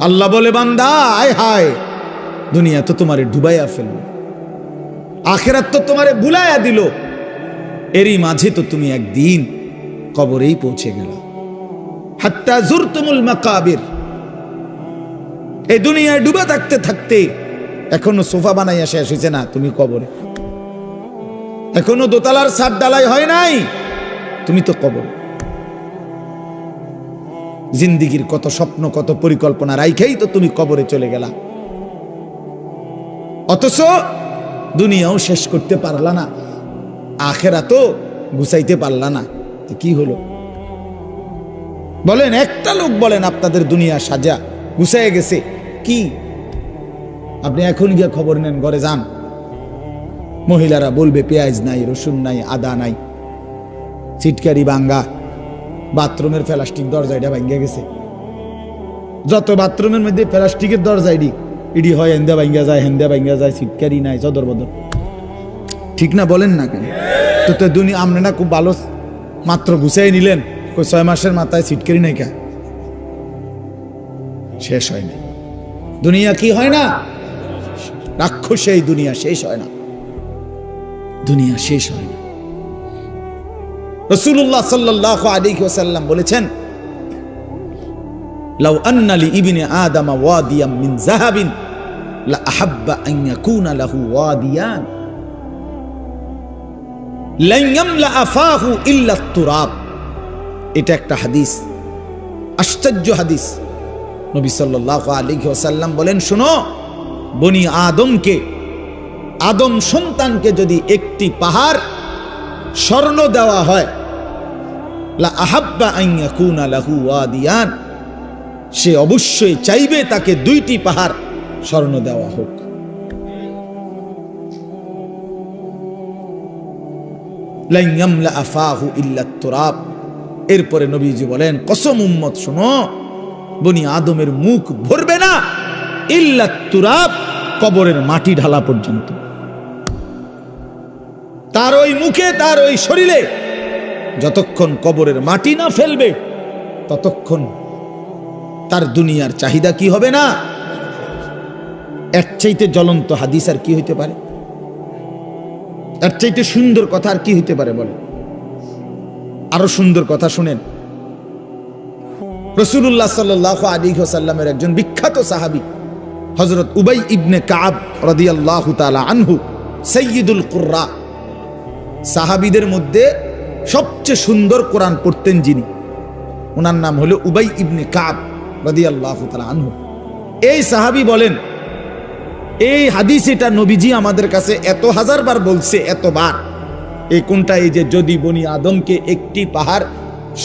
আল্লাহ বলে, বান্দা আয় হায়, দুনিয়া তো তোমারে ডুবাইয়া ফেলল, আখিরাত তো তোমারে ভুলাইয়া দিল, এরই মাঝে তো তুমি একদিন কবরেই পৌঁছে গেল। হাত্তা জুরতুমুল মাকাবির, এই দুনিয়ায় ডুবে থাকতে থাকতে এখনো সোফা বানাইয়া শেষ হয়েছে না, তুমি কবরে। এখনো দোতলার ছাদ ঢালাই হয় নাই, তুমি তো কবরে। জিন্দিগির কত স্বপ্ন, কত পরিকল্পনা রাইখেই তো তুমি কবরে চলে গেলা, অথচ দুনিয়াও শেষ করতে পারলা না, আখিরাতও গুছাইতে পারলা না। কি হলো বলেন? একটা লোক বলেন আপনাদের দুনিয়া সাজা গুছাইয়া গেছে কি? আপনি এখন গিয়ে খবর নেন, ঘরে যান, মহিলারা বলবে পেঁয়াজ নাই, রসুন নাই, আদা নাই, ছিটকারি ভাঙ্গা, বাথরুমের প্লাস্টিক দরজাটা ভাঙ্গা গেছে। যত বাথরুমের মধ্যে প্লাস্টিকের দরজা ইডি হয়, হেন্দা ভাঙ্গা যায়, হেন্দা ভাঙ্গা যায়, ছিটকারি নাই, চদর বদর, ঠিক না? বলেন না কেন? তো দুনিয়া আপনি না খুব ভালো মাত্র গুছাই নিলেন, 6 মাসের মাথায় ছিটকারি নাই, কা শেষ হয় না দুনিয়া। কি হয় না? রাক্ষস, এই দুনিয়া শেষ হয় না, দুনিয়া শেষ হয় না। রাসূলুল্লাহ সাল্লাল্লাহু আলাইহি ওয়াসাল্লাম বলেছেন, লাউ আন্না লি ইবনে আদম ওয়াদিয়াম মিন যাহাবিন লা আহাব্বা আন ইয়াকুনা লাহু ওয়াদিয়ান লান ইয়ামলা আফাহু ইল্লা তুরাব। এটা একটা হাদিস, আশ্চর্য হাদিস। নবী সাল্লাল্লাহু আলাইহি ওয়াসাল্লাম বলেন, শোনো, বনি আদমকে, আদম সন্তানকে যদি একটি পাহাড় স্বর্ণ দেওয়া হয়, লা আহাব্বা আন ইয়াকুনা লাহু ওয়াদিয়ান, সে অবশ্যই চাইবে তাকে 2টি পাহাড় স্বর্ণ দেওয়া হোক। লান ইয়ামলা আফাহু ইল্লা তুরাব। এরপরে নবীজি বলেন, কসম উম্মত শোনো, বনি আদমের মুখ ভরবে না ইল্লা তুরাব, কবরের মাটি ঢালা পর্যন্ত। তার ওই মুখে, তার ওই শরীরে যতক্ষণ কবরের মাটি না ফেলবে, ততক্ষণ তার দুনিয়ার চাহিদা কি হবে না। এর চাইতে জ্বলন্ত হাদিস আর কি হইতে পারে? এর চাইতে সুন্দর কথা আর কি হইতে পারে? বলে আরো সুন্দর কথা শুনেন। রাসূলুল্লাহ সাল্লাল্লাহু আলাইহি ওয়াসাল্লামের একজন বিখ্যাত সাহাবী হযরত উবাই ইবনে কাব রাদিয়াল্লাহু তাআলা আনহু, সাইয়্যিদুল কুররা, সাহাবীদের মধ্যে সবচেয়ে সুন্দর কোরআন পড়তেন যিনি, ওনার নাম হলো উবাই ইবনে কাব রাদিয়াল্লাহু তাআলা আনহু। এই সাহাবী বলেন, এই হাদিস এটা নবীজি আমাদের কাছে এত হাজারবার বলছে, এতবার। এই কোনটা? এই যে যদি বনি আদমকে একটি পাহাড়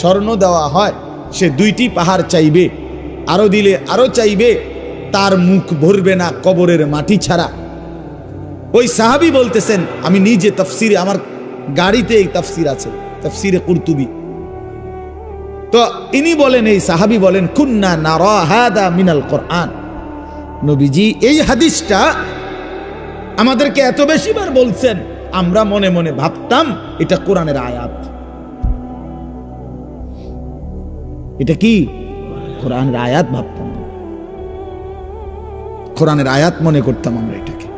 স্বর্ণ দেওয়া হয়, সে 2টি পাহাড় চাইবে, আরো দিলে আরো চাইবে, তার মুখ ভরবে না কবরের মাটি ছাড়া। ওই সাহাবী বলতেছেন, আমি নিজে তাফসিরে, আমার গাড়িতে এই তাফসির আছে, তাফসিরে কুরতুবী। তো ইনি বলেন, এই সাহাবী বলেন, কুন্না নারা হাদা মিনাল কোরআন। নবীজি এই হাদিসটা আমাদেরকে এত বেশিবার বলছেন, আমরা মনে মনে ভাবতাম এটা কোরআনের আয়াত। এটা কি? কোরআনের আয়াত ভাবতাম, কোরআনের আয়াত মনে করতাম আমরা এটাকে।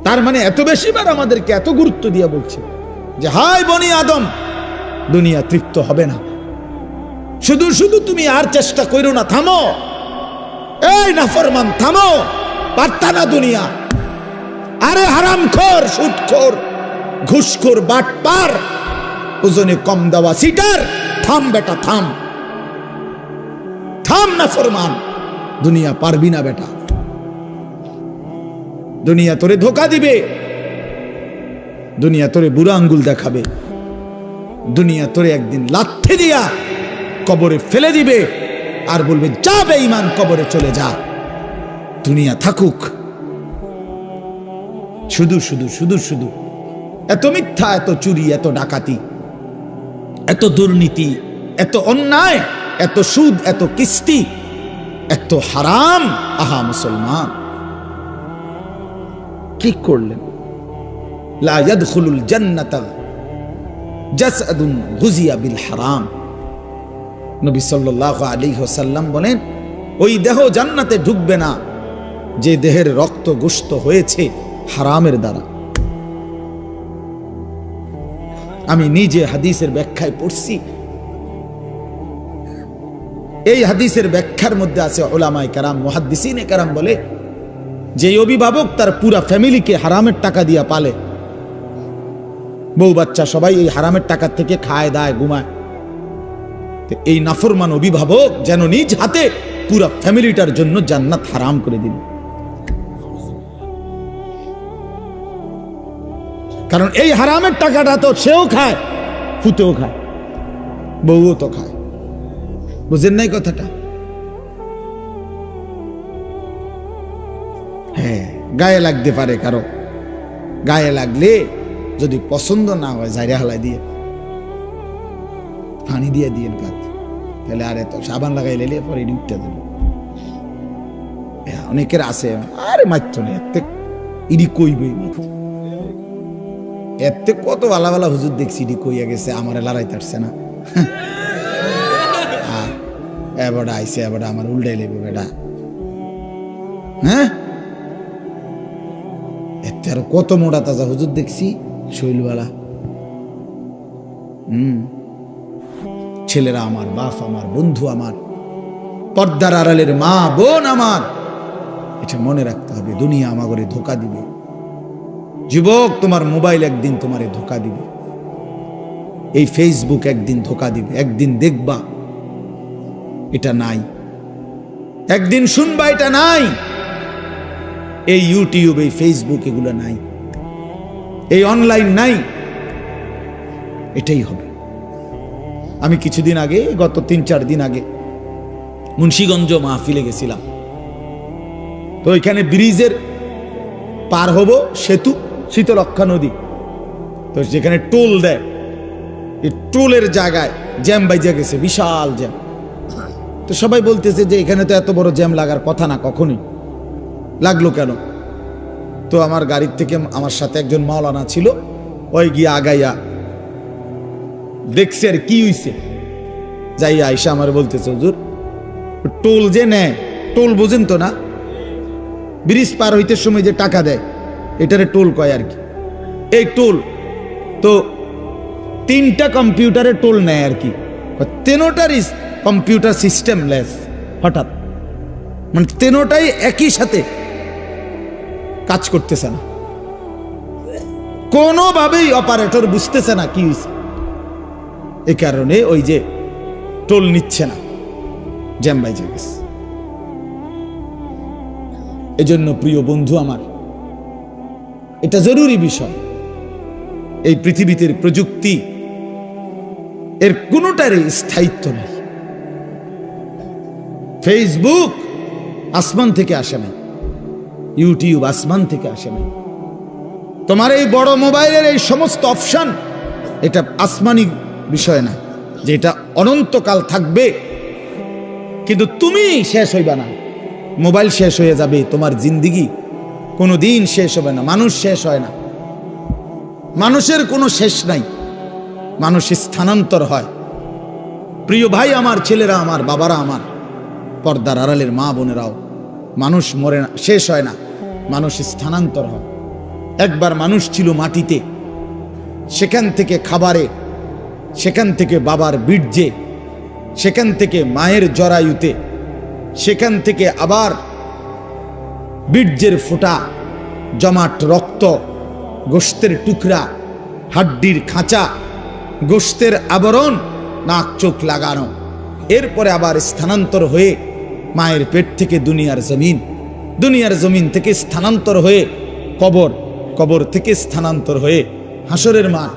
তার মানে এত বেশিবার আমাদেরকে এত গুরুত্ব দিয়ে বলছে যে হায় বনি আদম, দুনিয়া তৃপ্ত হবে না, শুধু শুধু তুমি আর চেষ্টা করো না, থামো, এই নাফরমান থামো, পারতা না দুনিয়া। আরে হারামখোর, সুদখোর, ঘুষখোর, বাটপার, ওজনে কম দেওয়া সিটার, থাম বেটা, থাম, থাম নাফরমান, দুনিয়া পারবি না বেটা। দুনিয়া তোরে ধোকা দিবে, দুনিয়া তোরে বুড়া আঙ্গুল দেখাবে, দুনিয়া তোরে একদিন লাথি দিয়া কবরে ফেলে দিবে আর বলবে যা বেঈমান, কবরে চলে যা, দুনিয়া থাকুক। শুধু শুধু শুধু শুধু এত মিথ্যা, এত চুরি, এত ডাকাতি, এত দুর্নীতি, এত অন্যায়, এত সুদ, এত কিস্তি, এত হারাম। আহা মুসলমান, কি করলেন? লা ইয়াদখুলুল জান্নাতা জাসআদুন গুযিয়া বিল হারাম। নবী সাল্লাল্লাহু আলাইহি ওয়াসাল্লাম বলেন, ওই দেহ জান্নাতে ঢুকবে না যে দেহের রক্ত গোশত হয়েছে হারামের দ্বারা। আমি নিজে হাদিসের ব্যাখ্যায় পড়ছি, এই হাদিসের ব্যাখ্যার মধ্যে আছে উলামায়ে কেরাম, মুহাদ্দিসিনে কেরাম বলে, যে অভিভাবক তার পুরা ফ্যামিলিকে হারামের টাকা দিয়া পালে, বউ বাচ্চা সবাই এই হারামের টাকা থেকে খায় দায় ঘুমায়, এই নাফরমান অভিভাবক যেন নিজ হাতে পুরা ফ্যামিলিটার জন্য জান্নাত হারাম করে দিল। কারণ এই হারামের টাকাটা তো সেও খায়, ফুতেও খায়, বউও তো খায়। বুঝেন নাই কথাটা? হ্যাঁ, গায়ে লাগতে পারে কারো, গায়ে লাগলে যদি পছন্দ না হয় জাইরা হালাই দিয়ে পানি দিয়ে দিয়ে গাছ, তাহলে আরে তো সাবান লাগাই লেলে পরে উঠতে দেবে। অনেকের আছে আরে মাত্র নেই এতে ইডি কইবে, এতে কত ভালা ভালা হুজুর দেখছি ইডি কইয়া গেছে, আমার লড়াইতে আসছে না, এবার আইসে এবার আমার উল্টাই লেবে বেটা। হ্যাঁ, এতে আরো কত মোটা তাজা হুজুর দেখছি শৈলওয়ালা। ছেলেরা আমার, বাপ আমার, বন্ধু আমার, পর্দার আড়ালের মা বোন আমার, এটা মনে রাখতে হবে, দুনিয়া আমাকে ধোকা দিবে। যুবক, তোমার মোবাইল একদিন তোমারে ধোকা দিবে, এই ফেসবুক একদিন ধোকা দিবে। একদিন দেখবা এটা নাই, একদিন শুনবা এটা নাই, এই ইউটিউব, এই ফেসবুক এগুলো নাই, এই অনলাইন নাই, এটাই হবে। আমি কিছুদিন আগে, গত 3-4 দিন আগে মুন্সিগঞ্জ মাহফিলে গেছিলাম। তো এখানে ব্রিজের পার হব, সেতু শীতলক্ষা নদী, তো যেখানে টোল দেয়, এই টোলের জায়গায় জ্যাম বাইজা গেছে, বিশাল জ্যাম। তো সবাই বলতেছে যে এখানে তো এত বড় জ্যাম লাগার কথা না, কখনই লাগলো কেন? তো আমার গাড়ির থেকে আমার সাথে একজন মাওলানা ছিল, ওই গিয়ে আগাইয়া দেখছে আর কি হইছে, যাই আইসা আমার বলতেছে, হুজুর টোল যে নেয়, টোল বোঝেন তো না, ব্রিজ পার হইতে সময় যে টাকা দেয় এটারে টোল কয় আর কি। এই টোল তো 3টা কম্পিউটারে টোল নেয় আর কি, 3টারই কম্পিউটার সিস্টেম লেস, হঠাৎ মানে 3টাই একই সাথে কাজ করতেছে না, কোনোভাবেই অপারেটর বুঝতেছে না কি হয়েছে। এই কারণে ওই যে টোল নিচ্ছে না, জ্যাম বাইজে গেছে। এজন্য প্রিয় বন্ধু আমার, এটা জরুরি বিষয়। এই পৃথিবীতে প্রযুক্তি এর কোনোটারই স্থায়িত্ব নেই। ফেসবুক আসমান থেকে আসে না, ইউটিউব আসমান থেকে আসে না, তোমার এই বড় মোবাইলের এই সমস্ত অপশন এটা আসমানি বিষয় না, যে এটা অনন্তকাল থাকবে, কিন্তু তুমি শেষ হইবা না। মোবাইল শেষ হয়ে যাবে, তোমার জিন্দিগি কোনো দিন শেষ হবে না। মানুষ শেষ হয় না, মানুষের কোনো শেষ নাই, মানুষ স্থানান্তর হয়। প্রিয় ভাই আমার, ছেলেরা আমার, বাবারা আমার, পর্দার আড়ালের মা বোনেরাও, মানুষ মরে না, শেষ হয় না, মানুষ স্থানান্তর হয়। একবার মানুষ ছিল মাটিতে, সেখান থেকে খাবারে, সেখান থেকে বাবার বীর্যে, সেখান থেকে মায়ের জরায়ুতে, সেখান থেকে আবার বীর্যের ফোঁটা, জমাট রক্ত, গোশতের টুকরা, হাড্ডির খাঁচা, গোশতের আবরণ, নাক চোখ লাগানো, এরপরে আবার স্থানান্তর হয়ে মায়ের পেট থেকে দুনিয়ার জমিন, দুনিয়ার জমিন থেকে স্থানান্তর হয়ে কবর, কবর থেকে স্থানান্তর হয়ে হাসরের মাঠ,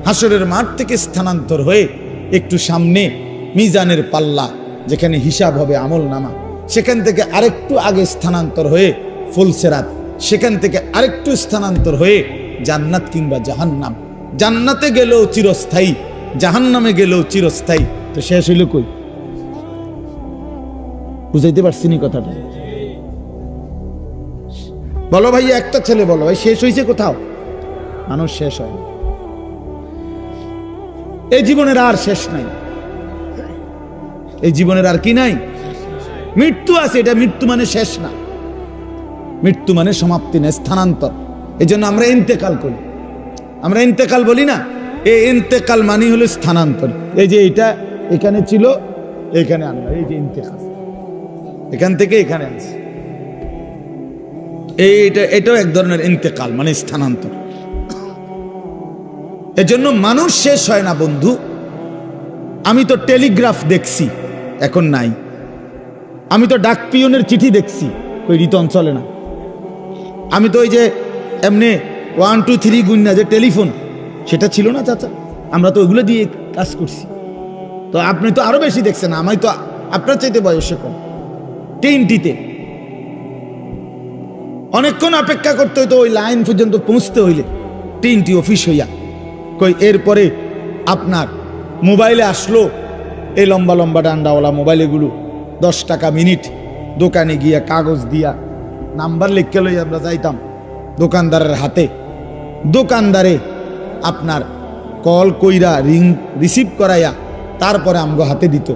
হাসরের মাঠ থেকে স্থানান্তর হয়ে একটু সামনে মিজানের পাল্লা, যেখানে হিসাব হবে আমল নামা, সেখান থেকে আরেকটু আগে স্থানান্তর হয়ে ফুলসেরাত, সেখান থেকে আরেকটু স্থানান্তর হয়ে জান্নাত কিংবা জাহান্নাম। জান্নাতে গেলেও চিরস্থায়ী, জাহান্নামে গেলেও চিরস্থায়ী। তো শেষ হইল কই? বুঝাইতে পারছি নি কথাটা? বলো ভাই, একটা ছেলে বলো ভাই, শেষ হয়েছে কোথাও? মানুষ শেষ হয় না, এই জীবনের আর শেষ নাই। এই জীবনের আর কি নাই? মৃত্যু আছে, এটা মৃত্যু মানে শেষ না, মৃত্যু মানে সমাপ্তি না, স্থানান্তর। এই জন্য আমরা ইন্তেকাল করি, আমরা ইন্তেকাল বলি না, এই ইন্তেকাল মানে হলো স্থানান্তর। এই যে এটা এখানে ছিল, এখানে আনলাম, এই যে ইন্তেকাল, এখান থেকে এখানে আনছি, এটাও এক ধরনের ইন্তেকাল মানে স্থানান্তর। এজন্য মানুষ শেষ হয় না বন্ধু। আমি তো টেলিগ্রাফ দেখছি, এখন নাই। আমি তো ডাক পিয়নের চিঠি দেখছি, ওই রিতন চলে না। আমি তো ওই যে এমনি 1 2 3 গুণনা যে টেলিফোন, সেটা ছিল না চাচা, আমরা তো ওইগুলো দিয়ে কাজ করছি। তো আপনি তো আরো বেশি দেখছেন, আমি তো আপনার চাইতে বয়সে কম। টিনটিতে অনেকক্ষণ অপেক্ষা করতে হইতো, ওই লাইন পর্যন্ত পৌঁছতে হইলে টিনটি অফিস হইয়া। কই এরপরে আপনার মোবাইলে আসলো, এই লম্বা লম্বা ডান্ডাওয়ালা মোবাইল, এগুলো 10 টাকা মিনিট। দোকানে গিয়া কাগজ দিয়া নাম্বার লিখে লই আমরা যাইতাম দোকানদারের হাতে, দোকানদারে আপনার কল কইরা রিং রিসিভ করাইয়া তারপরে আমগো হাতে দিত।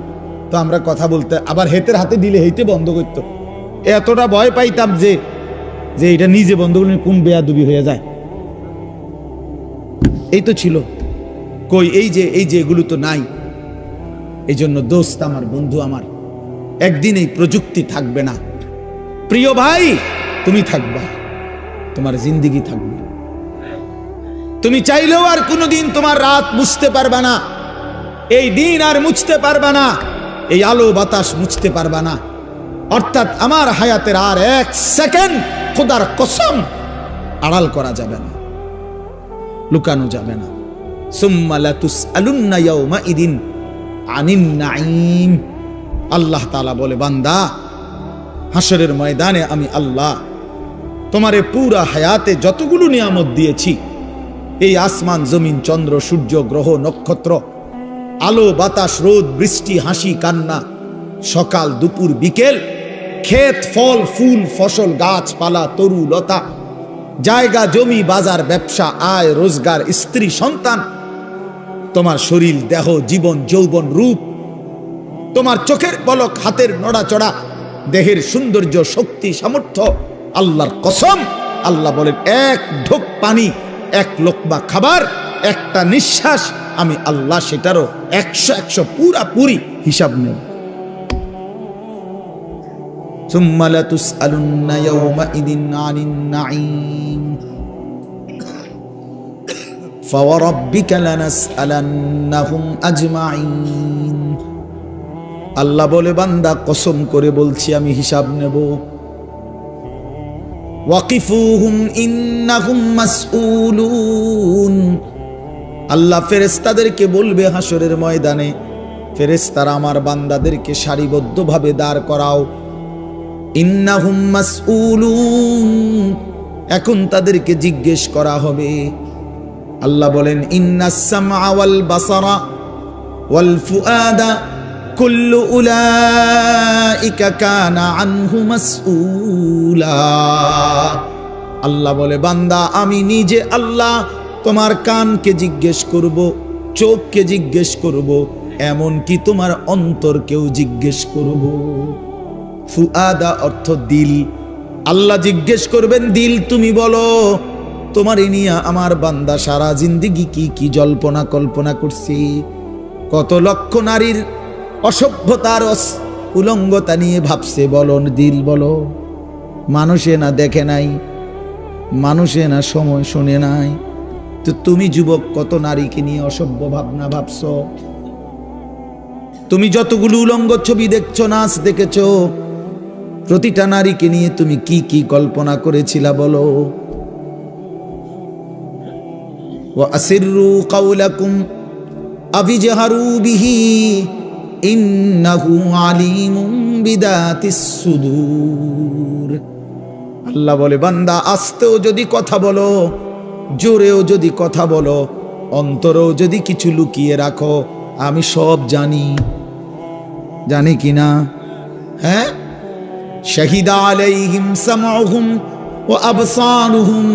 তো আমরা কথা বলতে, আবার হেতের হাতে দিলে হেতে বন্ধ করত। এতটা ভয় পাইতাম যে যে এটা নিজে বন্ধ করলে কোন বেয়াদবি হয়ে যায়। এই তো ছিল। কই এই যে এগুলো তো নাই। এই জন্য দোস্ত আমার, বন্ধু আমার, একদিন এই প্রযুক্তি থাকবে না। প্রিয় ভাই, তুমি থাকবা, তোমার জিন্দেগি থাকবে। তুমি চাইলেও আর কোনোদিন তোমার রাত মুছতে পারবা না, এই দিন আর মুছতে পারবা না, এই আলো বাতাস মুছতে পারবা না। অর্থাৎ আমার হায়াতের আর 1 সেকেন্ড খোদার কসম আড়াল করা যাবে না, লুকানো যাবে না। সুম্মা লাতুসআলুন্না ইয়াউমাইদিন আনিন নাঈম। আল্লাহ তাআলা বলে, বান্দা, হাসরের ময়দানে আমি আল্লাহ তোমারে পুরা হায়াতে যতগুলো নিয়ামত দিয়েছি, এই আসমান জমিন চন্দ্র সূর্য গ্রহ নক্ষত্র, আলো বাতাস রোদ বৃষ্টি হাসি কান্না, সকাল দুপুর বিকেল, ক্ষেত ফল ফুল ফসল গাছপালা তরু লতা, জায়গা জমি বাজার ব্যবসা আয় রোজগার স্ত্রী সন্তান, তোমার শরীর দেহ জীবন যৌবন রূপ, তোমার চোখের পলক হাতের নড়াচড়া, দেহের সৌন্দর্য শক্তি সামর্থ্য, আল্লাহর কসম আল্লাহ বলেন, 1 ঢোক পানি 1 লোকমা খাবার একটা নিঃশ্বাস আমি আল্লাহ সেটারও 100 পুরাপুরি হিসাব নেব। সুম্মা লাতুসআলুন্না ইয়াউমাইদিন আনিন নাঈম ফাওয়ারাব্বিকা লানাসআলান্নাহুম আজমাইন। আল্লাহ বলে, বান্দা কসম করে বলছি আমি হিসাব নেব। ওয়াকিফুহুম ইন্নাহুম মাসউলুন। আল্লাহ ফেরেশতাদেরকে বলবে হাসরের ময়দানে, ফেরেশতারা আমার বান্দাদেরকে সারিবদ্ধভাবে দাঁড় করাও। ইন্নাহুম মাসউলুন, এখন তাদেরকে জিজ্ঞেস করা হবে। আল্লাহ বলেন, ইন্নাস সামআ ওয়াল বাসারা ওয়াল ফুআদা কুল্লু উলাইকা কানা আনহু মাসউলা। আল্লাহ বলে, বান্দা আমি নিজে আল্লাহ তোমার কানকে জিজ্ঞেস করব, চোখকে জিজ্ঞেস করব, এমন কি তোমার অন্তরকেও জিজ্ঞেস করব। ফুআদা অর্থ দিল। আল্লাহ জিজ্ঞেস করবেন, দিল তুমি বলো তোমার নিয়ে আমার বান্দা সারা জিন্দেগি কি কি জল্পনা কল্পনা করছি, কত লক্ষ নারীর অসভ্যতার উলঙ্গতা নিয়ে ভাবছে, বলো দিল বলো। মানুষে না দেখে নাই, মানুষে না সময় শুনে নাই, তো তুমি যুবক কত নারীকে নিয়ে অসভ্য ভাবনা ভাবছো। তুমি যতগুলো উলঙ্গ ছবি দেখছো, নাচ দেখেছো, প্রতিটা নারীকে নিয়ে তুমি কি কি কল্পনা করেছিলা বলো। ওয়া আসিররু কাওলাকুম আবিজহারু বিহি ইন্নাহু আলিমুম বিদাতিস সুদূর। আল্লাহ বলে, বান্দা আস্তেও যদি কথা বলো, জোরেও যদি কথা বলো, অন্তরেও যদি কিছু লুকিয়ে রাখো, আমি সব জানি। জানি কিনা? হ্যাঁ। শাহিদা আলাইহিম সামউহুম ওয়া আবসারুহুম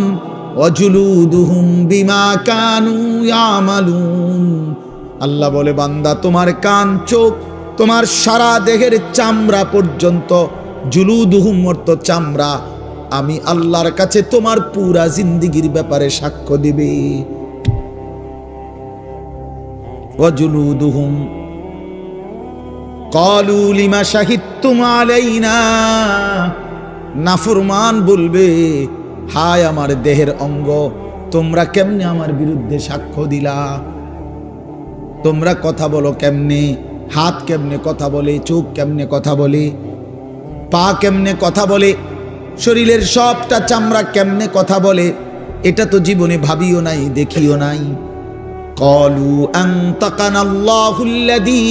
ওয়া জুলুদুহুম বিমা কানু ইয়ামালুন। আল্লাহ বলে, বান্দা তোমার কান চোখ তোমার সারা দেহের চামড়া পর্যন্ত, জুলুদুহুম অর্থ চামড়া, আমি আল্লাহর কাছে তোমার পুরা জিন্দেগীর ব্যাপারে সাক্ষ্য দিবে। ওয়া জুলুদুহুম ক্বালু লিমা শাহিদতুম আলাইনা, নাফরমান বলবে, হায় আমার দেহের অঙ্গ, তোমরা কেমনে আমার বিরুদ্ধে সাক্ষ্য দিলা? তোমরা কথা বলো কেমনে? হাত কেমনে কথা বলে? চোখ কেমনে কথা বলে? পা কেমনে কথা বলে? শরীরের সবটা চামড়া কেমনে কথা বলে? এটা তো জীবনে ভাবিও নাই, দেখিও নাই। ক্বালু আনতাকানাল্লাহুল্লাযী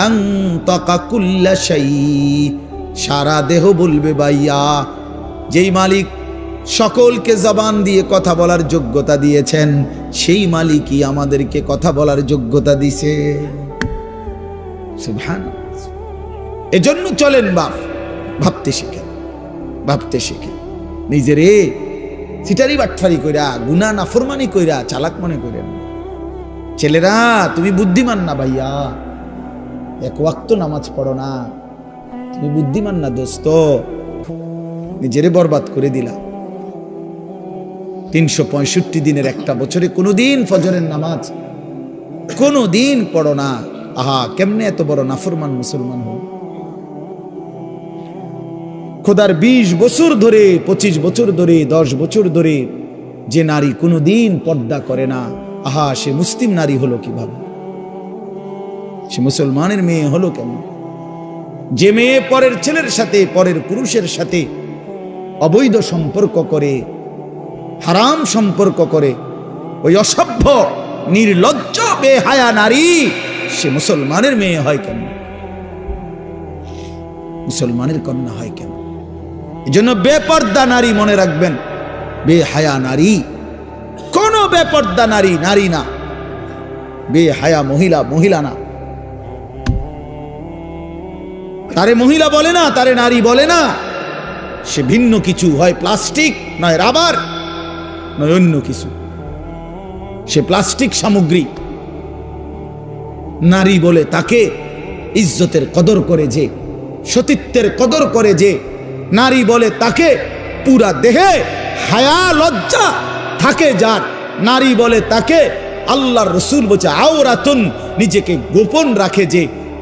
আনতাকা কুল্লা শাই, সারা দেহ বলবে ভাইয়া, যেই মালিক সকলকে জবান দিয়ে কথা বলার যোগ্যতা দিয়েছেন, সেই মালিকই আমাদেরকে কথা বলার যোগ্যতা দিছে। সুবহানাল্লাহ। এজন্য চলেন বাপ, ভাবতে শিখেন, ভাবতে শিখেন। নিজেরে সিটারি বাটফারি কইরা, গুনাহ নাফরমানি কইরা চালাক মনে করেন। ছেলেরা, তুমি বুদ্ধিমান না ভাইয়া, এক ওয়াক্ত নামাজ পড়ো না, তুমি বুদ্ধিমান না দোস্ত, নিজেরে বরবাদ করে দিলা। 365 দিনের একটা বছরে কোনোদিন ফজরের নামাজ কোনোদিন পড়ো না। আহা, কেমনে এত বড় নাফরমান মুসলমান হল? খোদার 20 বছর ধরে, 25 বছর ধরে, 10 বছর ধরে যে নারী কোনোদিন পর্দা করে না, আহা, সে মুসলিম নারী হলো কিভাবে? সে মুসলমানের মেয়ে হলো কেন? যে মেয়ে পরের ছেলের সাথে, পরের পুরুষের সাথে অবৈধ সম্পর্ক করে, হারাম সম্পর্ক করে, ওই অসভ্য নির্লজ্জ বেহায়া নারী, সে মুসলমানের মেয়ে হয় কেন? মুসলমানের কন্যা হয় কেন? এজন্য বেপর্দা নারী মনে রাখবেন, বেহায়া নারী, কোন বেপর্দা নারী নারী না, বেহায়া মহিলা মহিলা না। তারে মহিলা বলে না, তারে নারী বলে না, সে ভিন্ন কিছু, হয় প্লাস্টিক, নয় রাবার, নয় অন্য কিছু, সে প্লাস্টিক সামগ্রী। নারী বলে তাকে ইজ্জতের কদর করে যে, সতীত্বের কদর করে যে, নারী বলে তাকে পুরা দেহে হায়া লজ্জা থাকে যার, নারী বলে তাকে আল্লাহর রাসূল বলছে আওরাতুন, নিজেকে গোপন রাখে যে,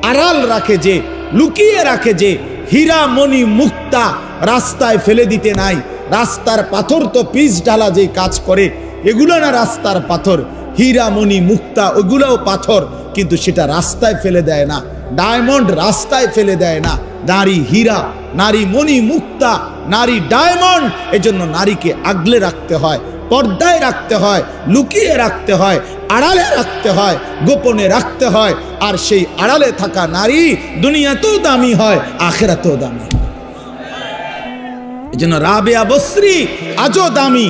আড়াল রাখে যে, লুকিয়ে রাখে যে, হীরা মণি মুক্তা রাস্তায় ফেলে দিতে নাই। রাস্তার পাথর তো পিচ ঢালা যে কাজ করে, এগুলো না রাস্তার পাথর। হীরা মণি মুক্তা ওগুলোও পাথর, কিন্তু সেটা রাস্তায় ফেলে দেয় না। ডায়মন্ড রাস্তায় ফেলে দেয় না। নারী হীরা, নারী মণি মুক্তা, নারী ডায়মন্ড। এজন্য নারীকে আগলে রাখতে হয়, পর্দায় রাখতে হয়, লুকিয়ে রাখতে হয়, আড়ালে রাখতে হয়, গোপনে রাখতে হয়। আর সেই আড়ালে থাকা নারী দুনিয়াতেও দামি হয়, আখিরাতেও দামি। এজন্য রাবেয়া বসরি আজও দামি,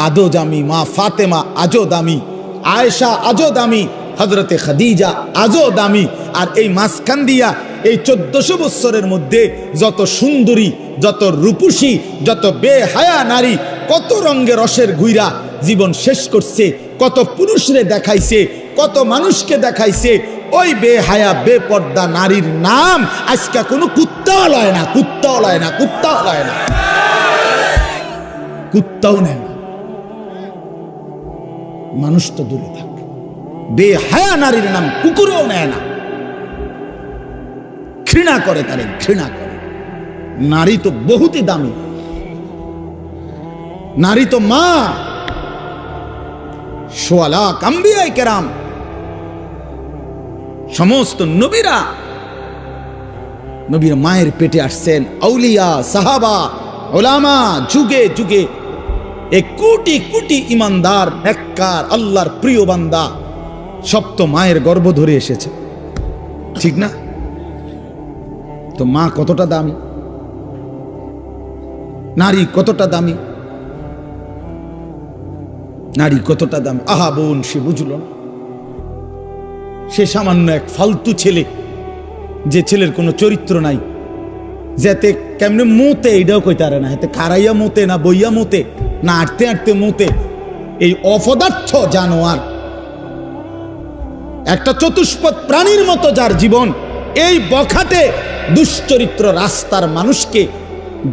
আদো দামি, মা ফাতেমা আজও দামি, আয়েশা আজও দামি, হযরতে খাদিজা আজও দামি। আর এই মাঝখান দিয়া এই 1400 বছরের মধ্যে যত সুন্দরী, যত রূপসী, যত বেহায়া নারী কত রঙে রসের ঘুইরা জীবন শেষ করছে, কত পুরুষরে দেখাইছে, কত মানুষকে দেখাইছে। ওই বেহায়া বেপর্দা নারীর নাম আজকে কোনো কুত্তাও লয় না, কুত্তাও লয় না, কুত্তাও লয় না, কুত্তাও নেয় না। মানুষ তো দূরে থাকে, বেহায়া নারীর নাম কুকুরও নেয় না, ঘৃণা করে, তারে ঘৃণা করে। নারী তো বহুতই দামি, নারী তো মা। সোয়া লাখ আম্বিয়ায়ে কেরাম, সমস্ত নবীরা, নবীর মায়ের পেটে আসছেন। আউলিয়া, সাহাবা, উলামা, যুগে যুগে এক কোটি কোটি ইমানদার, নেককার, আল্লাহর প্রিয় বান্দা, সব তো মায়ের গর্ভ ধরে এসেছে, ঠিক না? তো মা কতটা দামি, নারী কতটা দামি, নারী কতটা দামি। আহা বোন, সে বুঝল না। সে সামান্য এক ফালতু ছেলে, যে ছেলের কোনো চরিত্র নাই, যেতে কেমনে মোতে এটাও কইতে পারে না, হাতে খারাইয়া মোতে না বইয়া মোতে না আটতে আটতে মোতে। এই অপদার্থ জানোয়ার একটা চতুষ্পদ প্রাণীর মতো যার জীবন, এই বখাটে দুশ্চরিত্র রাস্তার মানুষকে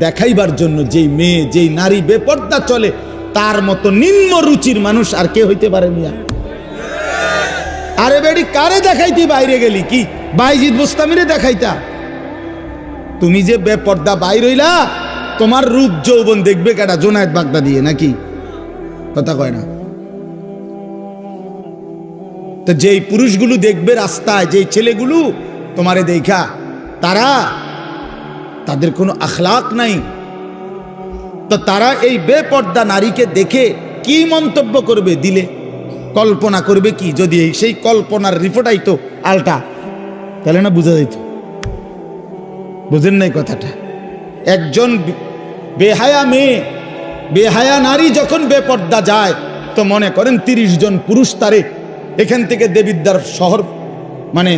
দেখাইবার জন্য যেই মেয়ে, যেই নারী বেপর্দা চলে, তার মতো নিম্ন রুচির মানুষ আর কে হইতে পারে মিয়া? আরে বেডি, কারে দেখাইতি বাইরে গেলি? কি বাইজিদ বুস্তামিরে দেখাইতা? তুমি যে বেপর্দা বাইর হইলা, তোমার রূপ যৌবন দেখবে কেডা? জোনায়েদ বাগদা দিয়ে নাকি? কথা কয় না। তো যেই পুরুষগুলো দেখবে রাস্তায়, যেই ছেলেগুলো তোমারে দেখা, তাদের কোনো আখলাক নাই, তো তারা এই বেপর্দা নারীকে দেখে কি মন্তব্য করবে? দিলে কল্পনা করবে কি? যদি সেই কল্পনার রিপোর্টাই তো আলটা, তাহলে না বুঝা যাইত। বুঝেন নাই কথাটা? একজন বেহায়া মেয়ে, বেহায়া নারী যখন বেপর্দা যায়, তো মনে করেন 30 জন পুরুষ তারে এখান থেকে দেবিদ্বার শহর মানে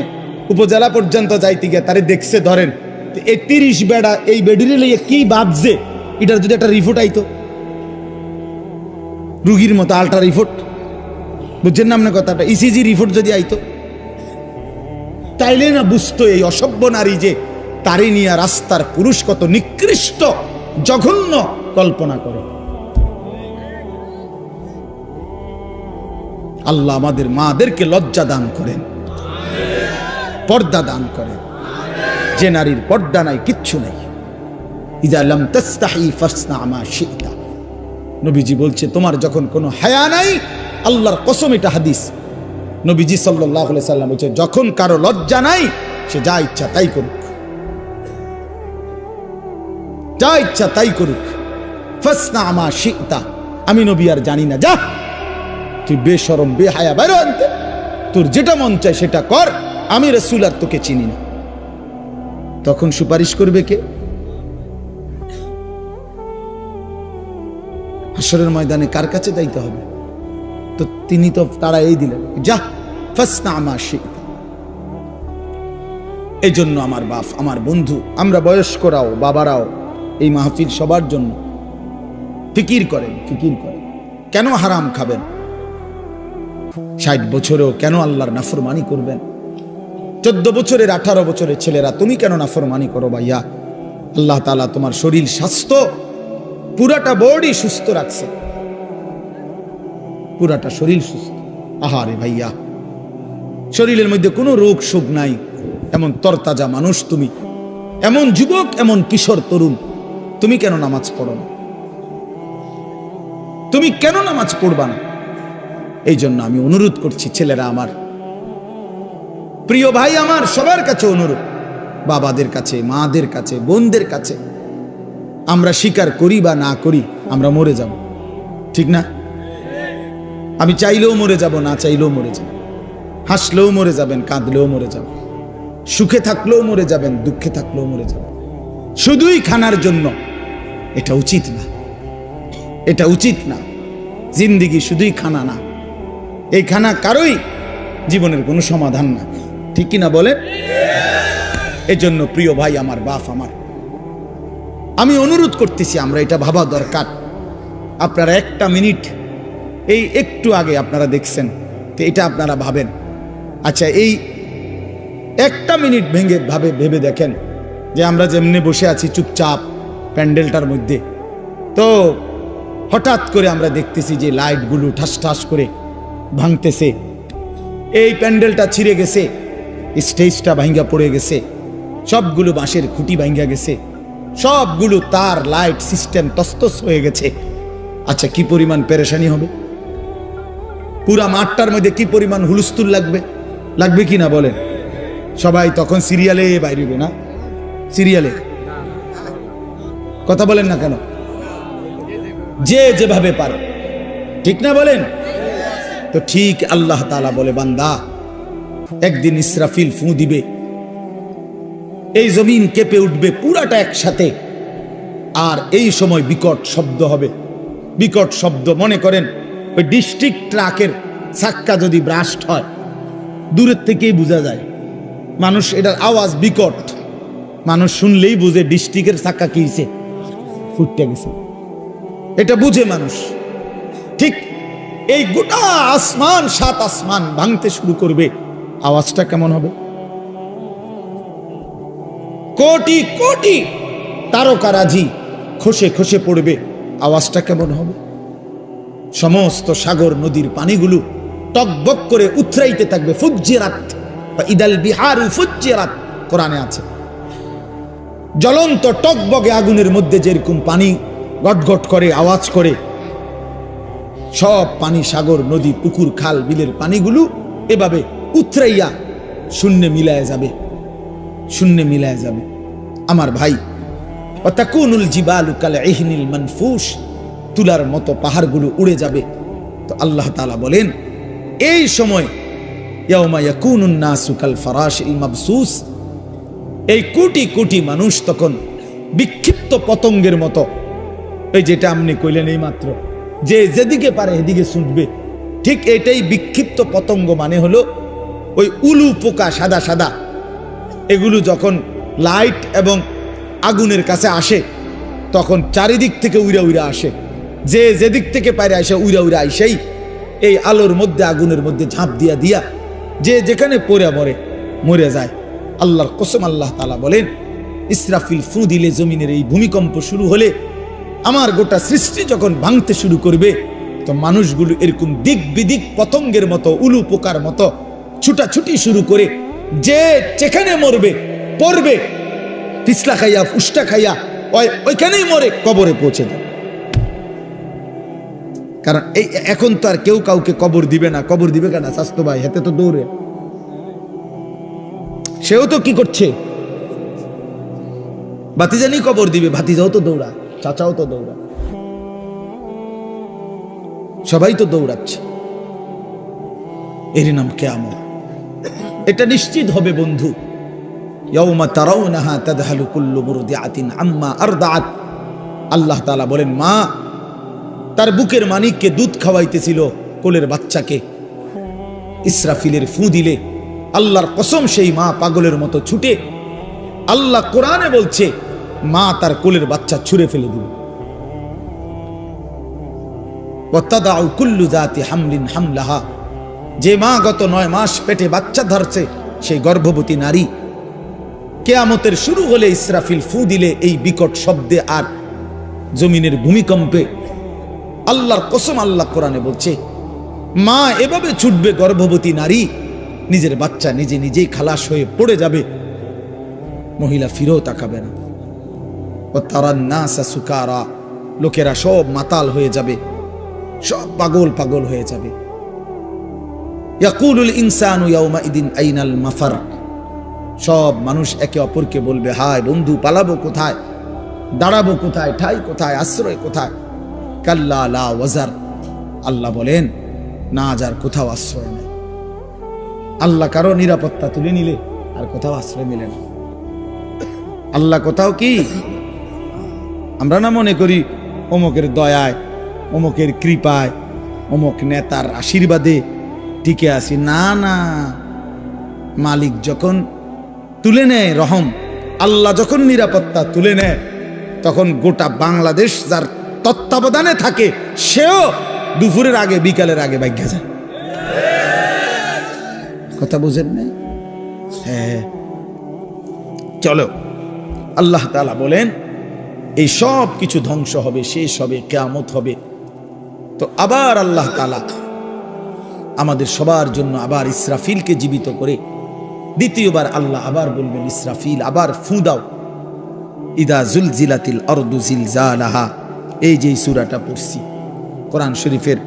উপজেলা পর্যন্ত যাইতে গিয়ে তারে দেখছে, ধরেন এই 30 বেড়া এই বেডিরে লইয়া কি ভাবছে, এটার যদি একটা রিপোর্ট আইতো, রুগীর মতো আল্ট্রা রিপোর্ট, বুঝছেন না আপনার কথাটা? ইসিজি রিপোর্ট যদি আইতো, তাইলে না বুঝতো এই অসভ্য নারী যে তারে নিয়ে রাস্তার পুরুষ কত নিকৃষ্ট জঘন্য কল্পনা করে। আল্লাহ আমাদের মাদেরকে লজ্জা দান করেন, পর্দা দান করেন। যে নারীর পর্দা নাই, কিচ্ছু নাই। ইযা লাম তাস্তাহি ফাসনা মা শিতা, নবীজি বলছে তোমার যখন কোনো হায়া নাই, আল্লাহর কসম এটা হাদিস, নবীজি সাল্লাল্লাহু আলাইহি সাল্লাম বলছে যখন কারো লজ্জা নাই, সে যা ইচ্ছা তাই করুক, যা ইচ্ছা তাই করুক। ফাসনা মা শিতা, আমি নবী আর জানি না, যা তুই বেশরম বেহায়া বাইরে আনতে, তোর যেটা মন চায় সেটা কর, আমি রাসূল আর তোকে চিনি না। তখন সুপারিশ করবে কে? হাসরের ময়দানে কার কাছে যাইতে হবে? তো তিনি তো তারা এই দিলেন, যা ফাসনা মা শিতা। এই জন্য আমার বাপ, আমার বন্ধু, আমরা বয়স্করাও, বাবারাও এই মাহফিল সবার জন্য ফিকির করেন, ফিকির করেন। কেন হারাম খাবেন? 60 বছরেও কেন আল্লাহর নাফরমানি করবেন? 14 বছরের 18 বছরের ছেলেরা তুমি কেন নাফরমানি করো ভাইয়া? আল্লাহ তাআলা তোমার শরীর স্বাস্থ্য পুরাটা বডি সুস্থ রাখছে, পুরাটা শরীর সুস্থ। আহারে ভাইয়া, শরীরের মধ্যে কোনো রোগ শোক নাই, এমন তরতাজা মানুষ তুমি, এমন যুবক, এমন কিশোর তরুণ, তুমি কেন নামাজ পড়ো না? তুমি কেন নামাজ পড়বা না? এই জন্য আমি অনুরোধ করছি, ছেলেরা আমার, প্রিয় ভাই আমার, সবার কাছে অনুরোধ, বাবাদের কাছে, মাদের কাছে, বোনদের কাছে, আমরা স্বীকার করি বা না করি, আমরা মরে যাব, ঠিক না? আমি চাইলেও মরে যাব, না চাইলেও মরে যাব। হাসলেও মরে যাবেন, কাঁদলেও মরে যাবেন, সুখে থাকলেও মরে যাবেন, দুঃখে থাকলেও মরে যাবেন। শুধুই খানার জন্য এটা উচিত না, এটা উচিত না। জিন্দিগি শুধুই খানা না, এই খানা কারোই জীবনের কোনো সমাধান না, ঠিক কিনা বলে? এই জন্য প্রিয় ভাই আমার, বাপ আমার, আমি অনুরোধ করতেছি, আমরা এটা ভাবা দরকার। আপনারা একটা মিনিট, এই একটু আগে আপনারা দেখছেন, তো এটা আপনারা ভাবেন, আচ্ছা এই একটা মিনিট ভেবে দেখেন যে আমরা যেমনি বসে আছি চুপচাপ প্যান্ডেলটার মধ্যে, তো হঠাৎ করে আমরা দেখতেছি যে লাইটগুলো ঠাস ঠাস করে ভাঙতেছে, এই প্যান্ডেলটা ছিঁড়ে গেছে, স্টেজটা ভাঙ্গা পড়ে গেছে, সবগুলো বাঁশের খুঁটি ভাঙ্গা গেছে, সবগুলো তার লাইট সিস্টেম তস্তস হয়ে গেছে। আচ্ছা কি পরিমাণ পেরেশানি হবে? পুরা মাঠটার মধ্যে কি পরিমাণ হুলস্থুল লাগবে, লাগবে কি না বলেন? সবাই তখন সিরিয়ালে বাইরে, না সিরিয়ালে, কথা বলেন না কেন? যে যেভাবে পারে, ঠিক না বলেন? তো ঠিক আল্লাহ তাআলা বলে, বান্দা একদিন ইসরাফিল ফু দিবে, এই জমিন কেঁপে উঠবে পুরাটা একসাথে, আর এই সময় বিকট শব্দ হবে, বিকট শব্দ। মনে করেন ওই ডিস্ট্রিক্ট ট্রাকের চাক্কা যদি ব্রাস্ট হয়, দূরের থেকেই বোঝা যায়, মানুষ এটার আওয়াজ বিকট, মানুষ শুনলেই বুঝে ডিস্ট্রিক্টের চাক্কা কি হয়েছে, ফুটতে গেছে, এটা বুঝে মানুষ। ঠিক এই গোটা আসমান, 7 আসমান ভাঙতে শুরু করবে, আওয়াজটা কেমন হবে? কোটি কোটি তারকারাজি খসে খসে পড়বে, আওয়াজটা কেমন হবে? সমস্ত সাগর নদীর পানিগুলো টকবক করে উথরাইতে থাকবে। ফুজ্জিরাত বা ইদাল বিহারু ফুজ্জিরাত কোরআনে আছে। জ্বলন্ত টকবগে আগুনের মধ্যে যেরকম পানি গটগট করে আওয়াজ করে, সব পানি, সাগর নদী পুকুর খাল বিলের পানিগুলো এভাবে উথরাইয়া শূন্যে মিলায় যাবে, শূন্যে মিলায় যাবে। আমার ভাই, ওয়াতাকুনুল জিবালু কাল ইহনিল মানফুস, তুলার মতো পাহাড়গুলো উড়ে যাবে। তো আল্লাহ তাআলা বলেন এই সময় ইয়াউমা ইয়াকুনুন নাসু কাল ফারাশিল মাবসুস, এই কোটি কোটি মানুষ তখন বিক্ষিপ্ত পতঙ্গের মতো, এই যেটা আপনি কইলেন এই মাত্র, যে যেদিকে পারে এদিকে ছুটবে, ঠিক এটাই বিক্ষিপ্ত পতঙ্গ মানে হলো ওই উলু পোকা সাদা সাদা, এগুলো যখন লাইট এবং আগুনের কাছে আসে তখন চারিদিক থেকে উইরা উইরা আসে, যে যেদিক থেকে পারে আসে উইরা উইরা আইসেই এই আলোর মধ্যে আগুনের মধ্যে ঝাঁপ দিয়া দিয়া যে যেখানে পড়ে মরে যায়। আল্লাহর কসম, আল্লাহ তাআলা বলেন ইসরাফিল ফু দিলে জমিনের এই ভূমিকম্প শুরু হলে, আমার গোটা সৃষ্টি যখন ভাঙতে শুরু করবে, তো মানুষগুলো এরকম দিক বিদিক পতঙ্গের মতো উলু পোকার মতো ছুটাছুটি শুরু করে, যে যেখানে মরবে পড়বে, পিছলা খাইয়া ফুসটা খাইয়া ওইখানেই মরে কবরে পৌঁছে যাবে। কারণ এই এখন তো আর কেউ কাউকে কবর দিবে না। কবর দিবে কেন? স্বাস্থ্য ভাই হাতে তো দৌড়ে, সেও তো কি করছে, ভাতিজানি কবর দিবে, ভাতিজাও তো দৌড়া, চাচাও তো দৌড়া, সবাই তো দৌড়াচ্ছে। এর নাম কিয়ামত। এটা নিশ্চিত হবে বন্ধু। ইয়াউমা তারাউনাহা তাদহালু কুল্লু মুরদিআতিন আম্মা আরদাআত। আল্লাহ তাআলা বলেন, মা তার বুকের মানিককে দুধ খাওয়াইতেছিল, কোলের বাচ্চাকে, ইসরাফিলের ফু দিলে আল্লাহর কসম সেই মা পাগলের মতো ছুটে, আল্লাহ কোরআনে বলছে মা তার কোলের বাচ্চা ছুঁড়ে ফেলে দিবে। ওয়াতাদাউ কুল্লু যাতি হামলিন হামলাহা, যে মা গত 9 মাস পেটে বাচ্চা ধরছে সেই গর্ভবতী নারী, কিয়ামতের শুরু হলে ইসরাফিল ফু দিলে এই বিকট শব্দে আর জমিনের ভূমিকম্পে, আল্লাহর কসম আল্লাহ কোরআনে বলছে মা এভাবে ছুটবে, গর্ভবতী নারী নিজের বাচ্চা নিজে নিজেই খালাস হয়ে পড়ে যাবে, মহিলা ফিরেও তাকাবে না। ও তারান নাসা সুকারা, লোকেরা সব মাতাল হয়ে যাবে, সব পাগল পাগল হয়ে যাবে। ইয়াকুলুল ইনসানু ইয়াউমাইদিন আইনাল মাফার, সব মানুষ একে অপরকে বলবে, হায় বন্ধু, পালাবো কোথায়, দাঁড়াবো কোথায়, ঠাই কোথায়, আশ্রয় কোথায়? কাল্লা লা ওয়াজার, আল্লাহ বলেন না, যার কোথাও আশ্রয় নেই। আল্লাহ কারো নিরাপত্তা তুলে নিলে আর কোথাও আশ্রয় মিলে না। আল্লাহ কোথাও কি, আমরা না মনে করি অমুকের দয়ায়, অমুকের কৃপায়, অমুক নেতার আশীর্বাদে টিকে আসি। না না, মালিক যখন তুলে নেয় রহম, আল্লাহ যখন নিরাপত্তা তুলে নেয়, তখন গোটা বাংলাদেশ যার তত্ত্বাবধানে থাকে সেও দুপুরের আগে বিকালের আগে ভাগ্যা যায়। কথা বুঝেন নাই? হ্যাঁ, চলো, আল্লাহ তাআলা বলেন এই সব কিছু ধ্বংস হবে, শেষ হবে, কিয়ামত হবে। তো আবার আল্লাহ তাআলা আমাদের সবার জন্য আবার ইসরাফিলকে জীবিত করে দ্বিতীয়বার আল্লাহ আবার বলবেন, ইসরাফিল আবার ফু দাও। ইদা জুলজিলাতিল আরদু জিলজালাহা, এই যে সূরাটা পড়ছি কোরআন শরীফের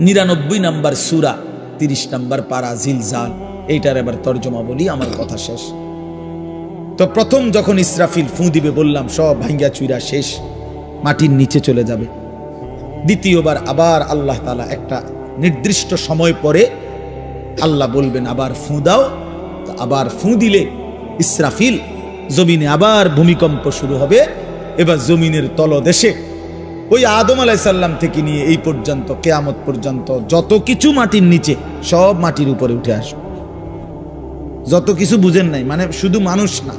99 নম্বর সূরা 30 নম্বর পারা, জিলজাল, এইটার এবার তর্জমা বলি, আমার কথা শেষ। তো প্রথম যখন ইসরাফিল ফু দিবে বললাম সব ভাঙ্গা চুইরা শেষ, মাটির নিচে চলে যাবে। দ্বিতীয়বার আবার আল্লাহ তাআলা একটা নির্দিষ্ট সময় পরে আল্লাহ বলবেন আবার ফু দাও। আবার ফু দিলে ইসরাফিল, জমিনে আবার ভূমিকম্প শুরু হবে। এবার জমিনের তলদেশে ওই আদম আলাইহিস সালাম থেকে নিয়ে এই পর্যন্ত কিয়ামত পর্যন্ত যত কিছু মাটির নিচে, সব মাটির উপরে উঠে আসবে। যত কিছু বুঝেন নাই, মানে শুধু মানুষ না,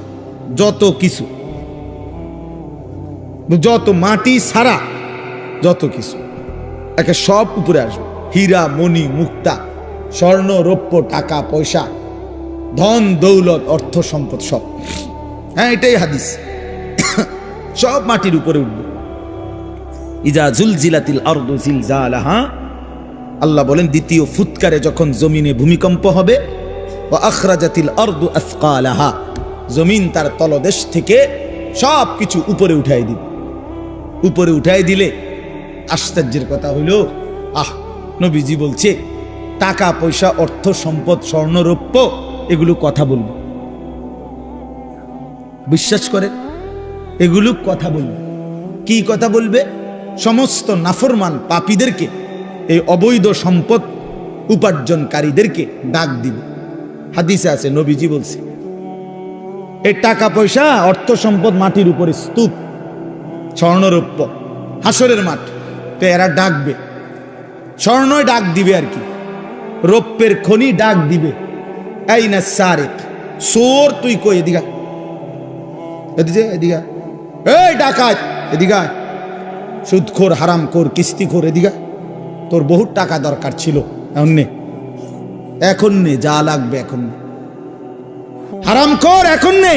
যত কিছু, যত মাটি ছাড়া যত কিছু একে সব উপরে আসবে। হীরা মণি মুক্তা স্বর্ণ রৌপ্য টাকা পয়সা ধন দৌলত অর্থ সম্পদ সব, হ্যাঁ এটাই হাদিস, সব মাটির উপরে উঠবে। ইজা জুলজিলাতিল আরদু জিলজালাহা, আল্লাহ বলেন দ্বিতীয় ফুৎকারে যখন জমিনে ভূমিকম্প হবে, ওয়া আখরাজাতিল আরদু আসকালাহা, জমিন তার তলদেশ থেকে সব কিছু উপরে উঠাই দিবে। উপরে উঠাই দিলে আশ্চর্যের কথা হইল, নবীজি বলছে টাকা পয়সা অর্থ সম্পদ স্বর্ণ রৌপ্য এগুলো কথা বলবে, বিশ্বাস করে এগুলো কথা বলবে। কি কথা বলবে? সমস্ত নাফরমান পাপীদেরকে, এই অবৈধ সম্পদ উপার্জনকারীদেরকে ডাক দিবে। হাদিসে আছে, নবীজি বলছে এই টাকা পয়সা অর্থ সম্পদ মাটির উপরে স্তূপ, স্বর্ণরৌপ্য হাসরের মাঠ, তো এরা ডাকবে, স্বর্ণই ডাক দিবে আর কি, রৌপ্যের খনি ডাক দিবে, এই না সারেক সোর তুই কই এদিকে এদিকে এদিকে, এই ডাকাত এদিকে, সুদখোর হারামখোর কিস্তিখোর এদিকে, তোর বহুত টাকা দরকার ছিল, এখন নে যা লাগবে এখন নে, হারামখোর এখন নে।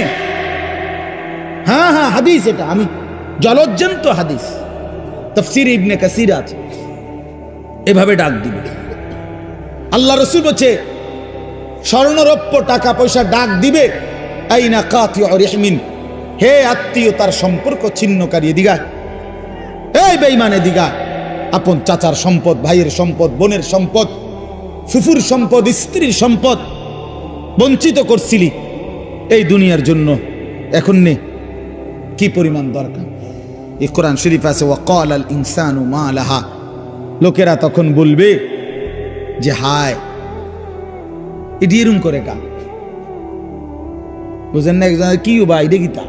হ্যাঁ হ্যাঁ হাদিস, এটা আমি জলজ্জন্ত হাদিস, তাফসীর ইবনে কাসির আছে, এভাবে ডাক দিবে। আল্লাহ রাসূল বলছে স্বর্ণরৌপ্য টাকা পয়সা ডাক দিবে, আইনা কাতিউ রিহমিন, হে আত্মীয়তার সম্পর্ক ছিন্নকারী এদিকে, এই বেঈমান এদিকে, আপন চাচার সম্পদ, ভাইয়ের সম্পদ, বোনের সম্পদ, ফুফুর সম্পদ, স্ত্রীর সম্পদ বঞ্চিত করছিলি এই দুনিয়ার জন্য, এখন নে কি পরিমাণ দরকার। এই কোরআন শরীফ আছে, ওয়াকাল আল ইনসানু মা লাহা, লোকেরা তখন বলবে যে হায় এটি এরম করে কা, বুঝেন না, একজন কি বা এটা গীতা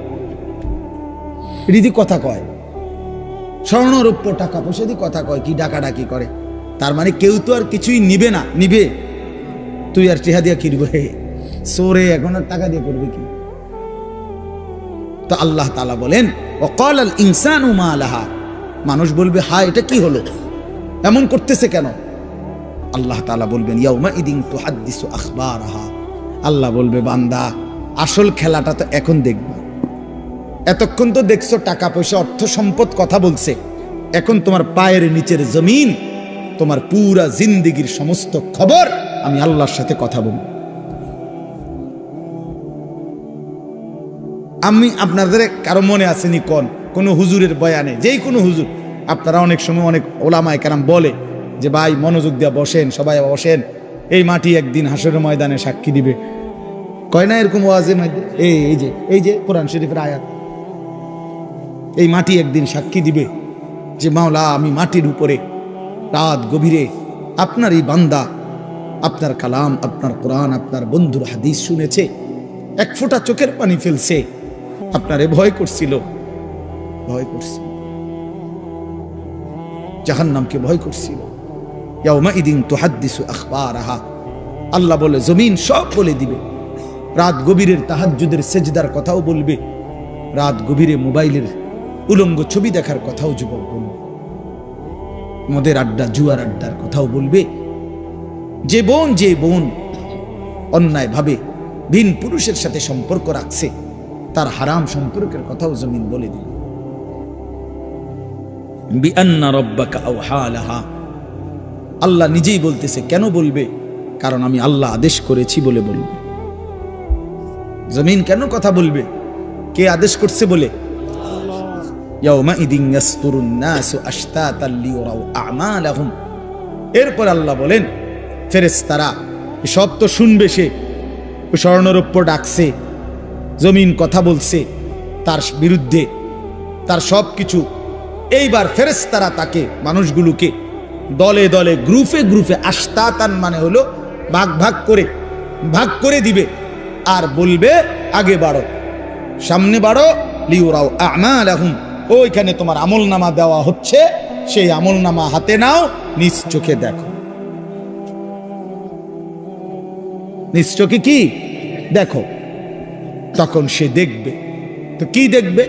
এটি কথা কয়, স্বর্ণ রৌপ্য টাকা পয়সা দিয়ে কথা কয়, কি ডাকাডাকি করে, তার মানে কেউ তো আর কিছুই নিবে না, নিবে তুই আর টেহা দিয়া কিনবে, সোরে এখন আর টাকা দিয়ে করবে কি। তো আল্লাহ তাআলা বলেন ওয়াকাল আল ইনসানু মা লাহা, মানুষ বলবে হায় এটা কি হলো, এমন করতেছে কেন। আল্লাহ তাআলা বলবেন ইয়াউমা ইদিন তুহাদ্দিসু আখবারাহা, আল্লাহ বলবে বান্দা আসল খেলাটা তো এখন দেখবা, এতক্ষণ তো দেখছো টাকা পয়সা অর্থ সম্পদ কথা বলছে, এখন তোমার পায়ের নিচের জমিন, তোমার পুরা জিন্দেগির সমস্ত খবর আমি আল্লাহর সাথে কথা বলবো। আমি আপনাদের কারো মনে আসেনি কোন হুজুরের বয়ানে, যেই কোনো হুজুর, আপনারা অনেক সময় অনেক ওলামায়ে কেরাম বলে যে ভাই মনোযোগ দিয়ে বসেন, সবাই বসেন, এই মাটি একদিন হাসরের ময়দানে সাক্ষী দিবে, কয় না এরকম ওয়াজের মধ্যে, এই যে কোরআন শরীফের আয়াত, এই মাটি একদিন সাক্ষী দিবে যে মাওলা আমি মাটির উপরে রাত গভীরে আপনার এই বান্দা আপনার কালাম, আপনার কোরআন, আপনার বন্ধুর হাদিস শুনেছে, এক ফোঁটা চোখের পানি ফেলছে, আপনারে ভয় করছিল, জাহান্নামকে ভয় করছিল। ইয়াউমা ইদিন তুহাদ্দিসু আখবারাহা, আল্লাহ বলে জমিন সব বলে দিবে, রাত গভীরের তাহাজ্জুদের সেজদার কথাও বলবে, রাত গভীরে মোবাইলের উলঙ্গ ছবি দেখার কথাও যুবক বলবে, মদের আড্ডা জুয়ার আড্ডার কথাও বলবে, যে বোন অন্যায় ভাবে ভিন পুরুষের সাথে সম্পর্ক রাখছে তার হারাম সম্পর্কের কথাও জমিন বলে দিবে। বিআন্না রাব্বাকা আওহা লাহা, আল্লাহ নিজেই বলতেছে, কেন বলবে, কারণ আমি আল্লাহ আদেশ করেছি বলে বলবে। জমিন কেন কথা বলবে, কে আদেশ করছে বলে। ইয়াউমা ইদিন ইয়াসতুরুন নাসু আশতাতাল লিয়ারাউ আমালাহুম, এরপর আল্লাহ বলেন ফেরেশতারা সব তো শুনবে, সে স্বর্ণরৌপ্য ডাকছে, জমিন কথা বলছে তার বিরুদ্ধে, তার সব কিছু, এইবার ফেরেশতারা তাকে মানুষগুলোকে দলে দলে গ্রুপে আশতাতান মানে হলো ভাগ করে দিবে, আর বলবে আগে বাড়ো, সামনে বাড়ো, লিউরাও আমালাহুম, ওইখানে তোমার আমলনামা দেওয়া হচ্ছে, সেই আমলনামা হাতে নাও, নিজ চোখে দেখো, নিজ চোখে কি দেখো। তখন সে দেখবে, তো কি দেখবে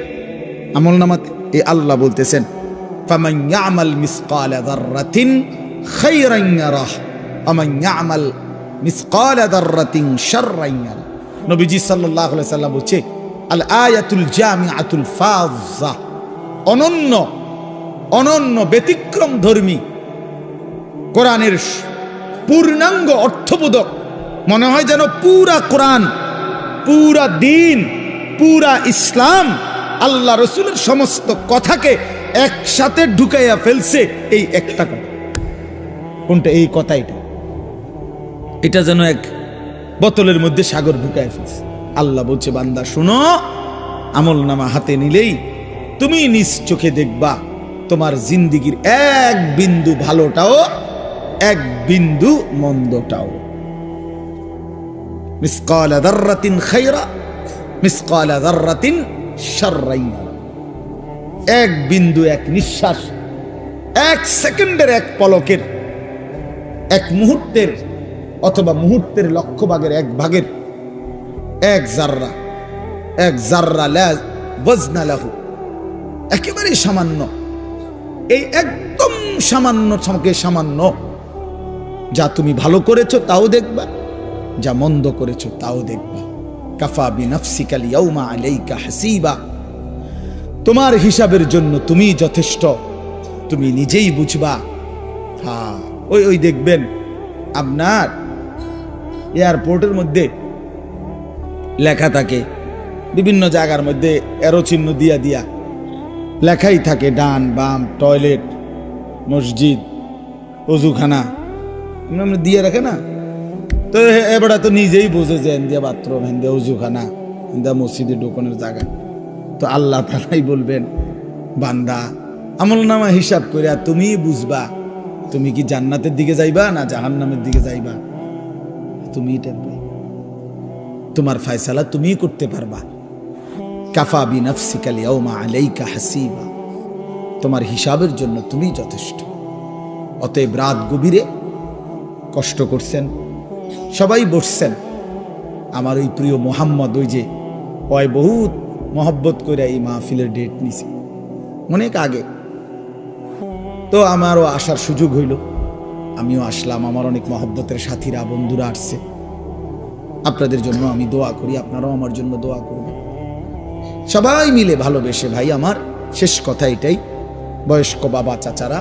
আমলনামাতে, এই আল্লাহ বলতেছেন ফামান ইয়ামাল মিসকালা যাররাতিন খায়রান ইয়ারাহ ওয়া মান ইয়ামাল মিসকালা যাররাতিন শাররান ইয়ারা। নবীজি সাল্লাল্লাহু আলাইহি সাল্লাম বলছে আল আয়াতুল জামিআতুল ফাযা, অনন্য অনন্য ব্যতিক্রম ধর্মী কোরআনের পূর্ণাঙ্গ অর্থবোধক, মনে হয় যেন পুরা কোরআন, পুরা দিন, পুরা ইসলাম, আল্লাহ রসুলের সমস্ত কথাকে একসাথে ঢুকাইয়া ফেলছে এই একটা কথা। কোনটা? এই কথাইটা। এটা যেন এক বোতলের মধ্যে সাগর ঢুকাইয়া ফেলছে। আল্লাহ বলছে, বান্দা শুনো, আমল নামা হাতে নিলেই তুমি নিজ চোখে দেখবা তোমার জিন্দিগির এক বিন্দু ভালোটাও এক বিন্দু মন্দটাও। মিসকালা যাররাতিন খায়রা মিসকালা যাররাতিন শাররান, এক বিন্দু, এক নিঃশ্বাস, এক সেকেন্ডের, এক পলকের, এক মুহূর্তের অথবা মুহূর্তের লক্ষ ভাগের এক ভাগের এক জাররা, এক জাররা লা ওয়াজনা লাহু, একেবারে সামান্য, এই একদম সামান্য থেকে সামান্য। যা তুমি ভালো করেছো তাও দেখবা, যা মন্দ করেছো তাও দেখবা। কাফা বিনাফসিকাল ইয়াউমা আলাইকা হাসিবা, তোমার হিসাবের জন্য তুমি যথেষ্ট, তুমি নিজেই বুঝবা। হ্যাঁ, ওই দেখবেন আপনার এয়ারপোর্টের মধ্যে লেখা থাকে, বিভিন্ন জায়গার মধ্যে এরো চিহ্ন দিয়া দিয়া লেখাই থাকে, ডান বাম, টয়লেট, মসজিদ, অজুখানা দিয়ে রাখে না। তো এবারে তো নিজেই বুঝে যে ইন্দিয়া বাথরুম, ইন্দিয়া অজুখানা, ইন্দিয়া মসজিদে ঢোকানোর জায়গা। তো আল্লাহ তাআলাই বলবেন, বান্দা আমল নামা হিসাব করে তুমি বুঝবা তুমি কি জান্নাতের দিকে যাইবা না জাহান্নামের দিকে যাইবা। তুমি তোমার ফয়সালা তুমি করতে পারবা। কাফা বিনাফসিকাল ইয়াউমা আলাইকা হাসিবা, তোমার হিসাবের জন্য তুমি যথেষ্ট। অতএব রাত গভীরে কষ্ট করছেন, সবাই বসছেন, আমার ওই প্রিয় মোহাম্মদ, ওই যে ওই বহুত মহব্বত করে এই মাহফিলের ডেট নিছে অনেক আগে, তো আমারও আসার সুযোগ হইল, আমিও আসলাম। আমার অনেক মহব্বতের সাথীরা, বন্ধুরা আসছে। আপনাদের জন্য আমি দোয়া করি, আপনারাও আমার জন্য দোয়া করবেন, সবাই মিলে ভালোবেসে। ভাই আমার শেষ কথা এটাই, বয়স্ক বাবা চাচারা,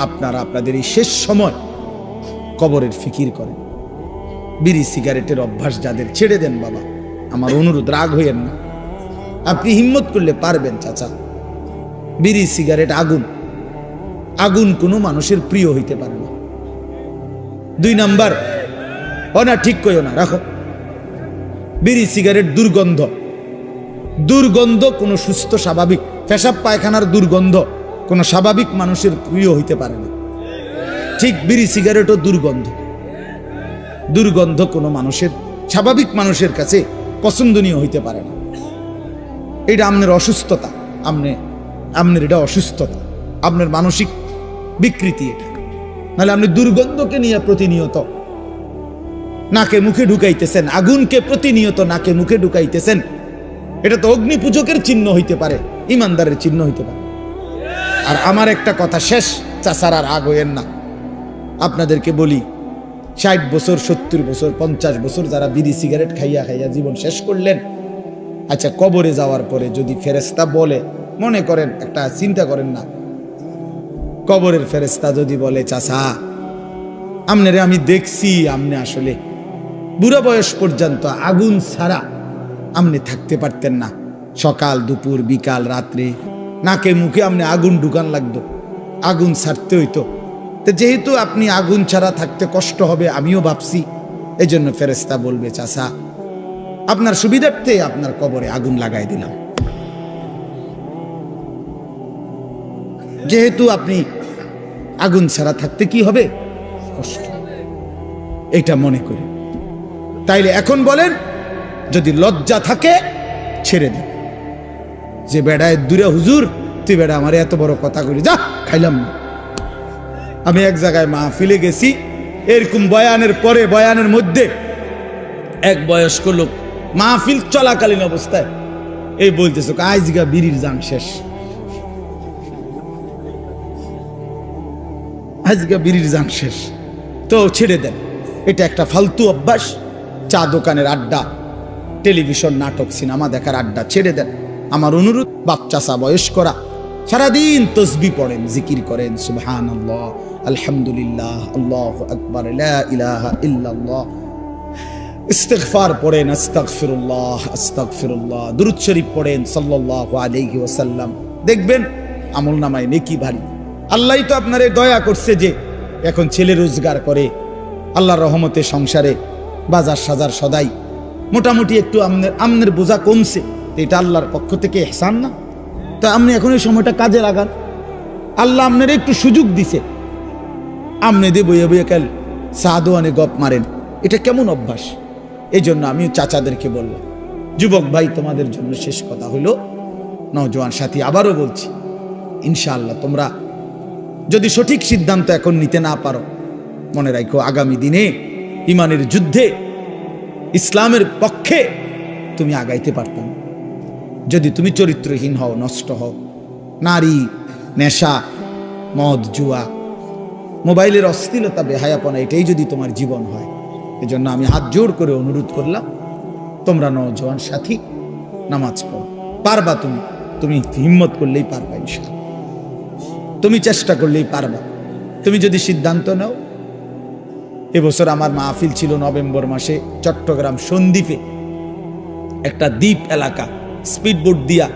আপনারা আপনাদের এই শেষ সময় কবরের ফিকির করেন। বিড়ি সিগারেটের অভ্যাস যাদের, ছেড়ে দেন বাবা, আমার অনুরোধ, রাগ হইয়েন না। আপনি হিম্মত করলে পারবেন চাচা। বিড়ি সিগারেট আগুন, আগুন কোনো মানুষের প্রিয় হইতে পারে না। 2 নাম্বার, না ঠিক কইও না, রাখো। বিড়ি সিগারেট দুর্গন্ধ, দুর্গন্ধ কোনো সুস্থ স্বাভাবিক, পেশাব পায়খানার দুর্গন্ধ কোনো স্বাভাবিক মানুষের প্রিয় হইতে পারে না। ঠিক বিড়ি সিগারেটও দুর্গন্ধ, দুর্গন্ধ কোনো মানুষের, স্বাভাবিক মানুষের কাছে পছন্দনীয় হইতে পারে না। এটা আপনার অসুস্থতা, আপনার এটা অসুস্থতা, আপনার মানসিক বিকৃতি এটা। নাহলে আপনি দুর্গন্ধকে নিয়ে প্রতিনিয়ত নাকে মুখে ঢুকাইতেছেন, আগুনকে প্রতিনিয়ত নাকে মুখে ঢুকাইতেছেন। এটা তো অগ্নি পূজকের চিহ্ন হইতে পারে, ইমানদারের চিহ্ন হইতে পারে। আর আমার একটা কথা শেষ, চাচার আর রাগ হইয়েন না, আপনাদেরকে বলি, 60 বছর, 70 বছর, 50 বছর যারা বিড়ি সিগারেট খাইয়া খাইয়া জীবন শেষ করলেন, আচ্ছা কবরে যাওয়ার পরে যদি ফেরেশতা বলে, মনে করেন একটা চিন্তা করেন না, কবরের ফেরেশতা যদি বলে, চাচা আমনেরে আমি দেখছি, আমনে আসলে বুড়া বয়স পর্যন্ত আগুন ছাড়া আমনে থাকতে পারতেন না, সকাল দুপুর বিকাল রাত্রে নাকে মুখে আমনে আগুন ঢুকান লাগতো, আগুন ছাড়তে হইতো। তো যেহেতু আপনি আগুন ছাড়া থাকতে কষ্ট হবে, আমিও ভাবছি, এই জন্য ফেরেশতা বলবে, চাচা আপনার সুবিধার্থে আপনার কবরে আগুন লাগাই দিলাম, যেহেতু আপনি আগুন ছাড়া থাকতে কি হবে, কষ্ট, এটা মনে করি। তাইলে এখন বলেন, যদি লজ্জা থাকে ছেড়ে দেন, যে বেড়ায় দূরে, হুজুর তুই বেড়া আমার এত বড় কথা করি, যা খাইলাম না। আমি এক জায়গায় মাহফিলে গেছি, এরকম বয়ানের পরে, বয়ানের মধ্যে এক বয়স্ক লোক মাহফিল চলাকালীন অবস্থায় এই বলতেছে, আজগা বিড়ির জান শেষ, আজকে বিড়ির জান শেষ, তো ছেড়ে দেন। এটা একটা ফালতু অভ্যাস। চা দোকানের আড্ডা, টেলিভিশন, নাটক, সিনেমা দেখার আড্ডা ছেড়ে দেন। আমার অনুরোধ, বাচ্চা চা বয়স্করা সারাদিন তসবি পড়েন, জিকির করেন, সুবহানাল্লাহ, আলহামদুলিল্লাহ, আল্লাহু আকবার, লা ইলাহা ইল্লাল্লাহ, ইস্তিগফার পড়েন, আস্তাগফিরুল্লাহ, আস্তাগফিরুল্লাহ, দুরূদ শরীফ পড়েন সাল্লাল্লাহু আলাইহি ওয়াসাল্লাম। দেখবেন আমলনামায় নেকি ভারী। আল্লাহই তো আপনারে দয়া করছে যে এখন ছেলে রোজগার করে, আল্লাহর রহমতে সংসারে বাজার সাজার সদাই মোটামুটি একটু আমনের বোঝা কমছে। এটা আল্লাহর পক্ষ থেকে ইহসান না? তো আপনি এখন এই সময়টা কাজে লাগান। আল্লাহ আপনার একটু সুযোগ দিছে, আমনে দিয়ে বইয়ে বইয়ে কাল সাদোয়ানে গপ মারেন, এটা কেমন অভ্যাস? এই জন্য আমি চাচাদেরকে বললাম, যুবক ভাই, তোমাদের জন্য শেষ কথা হলো, নওজোয়ান সাথী আবারও বলছি, ইনশাআল্লাহ তোমরা যদি সঠিক সিদ্ধান্ত এখন নিতে না পারো, মনে রাখো আগামী দিনে ইমানের যুদ্ধে ইসলামের পক্ষে তুমি আগাইতে পারতাম। যদি তুমি চরিত্রহীন হও, নষ্ট হও, নারী, নেশা, মদ, জুয়া, মোবাইলের অশ্লীলতা, বেহায়াপনা, এটাই যদি তোমার জীবন হয়, এজন্য আমি হাত জোর করে অনুরোধ করলাম, তোমরা নওজোয়ান সাথী নামাজ পড়ো। পারবা তুমি হিম্মত করলেই পারবা, ইনশাআল্লাহ তুমি চেষ্টা করলেই পারবা। তুমি যদি সিদ্ধান্ত নাও। এবছর আমার মাহফিল ছিল নভেম্বর মাসে চট্টগ্রাম সন্দ্বীপে, একটা দ্বীপ এলাকা, স্পিডবোট দিয়া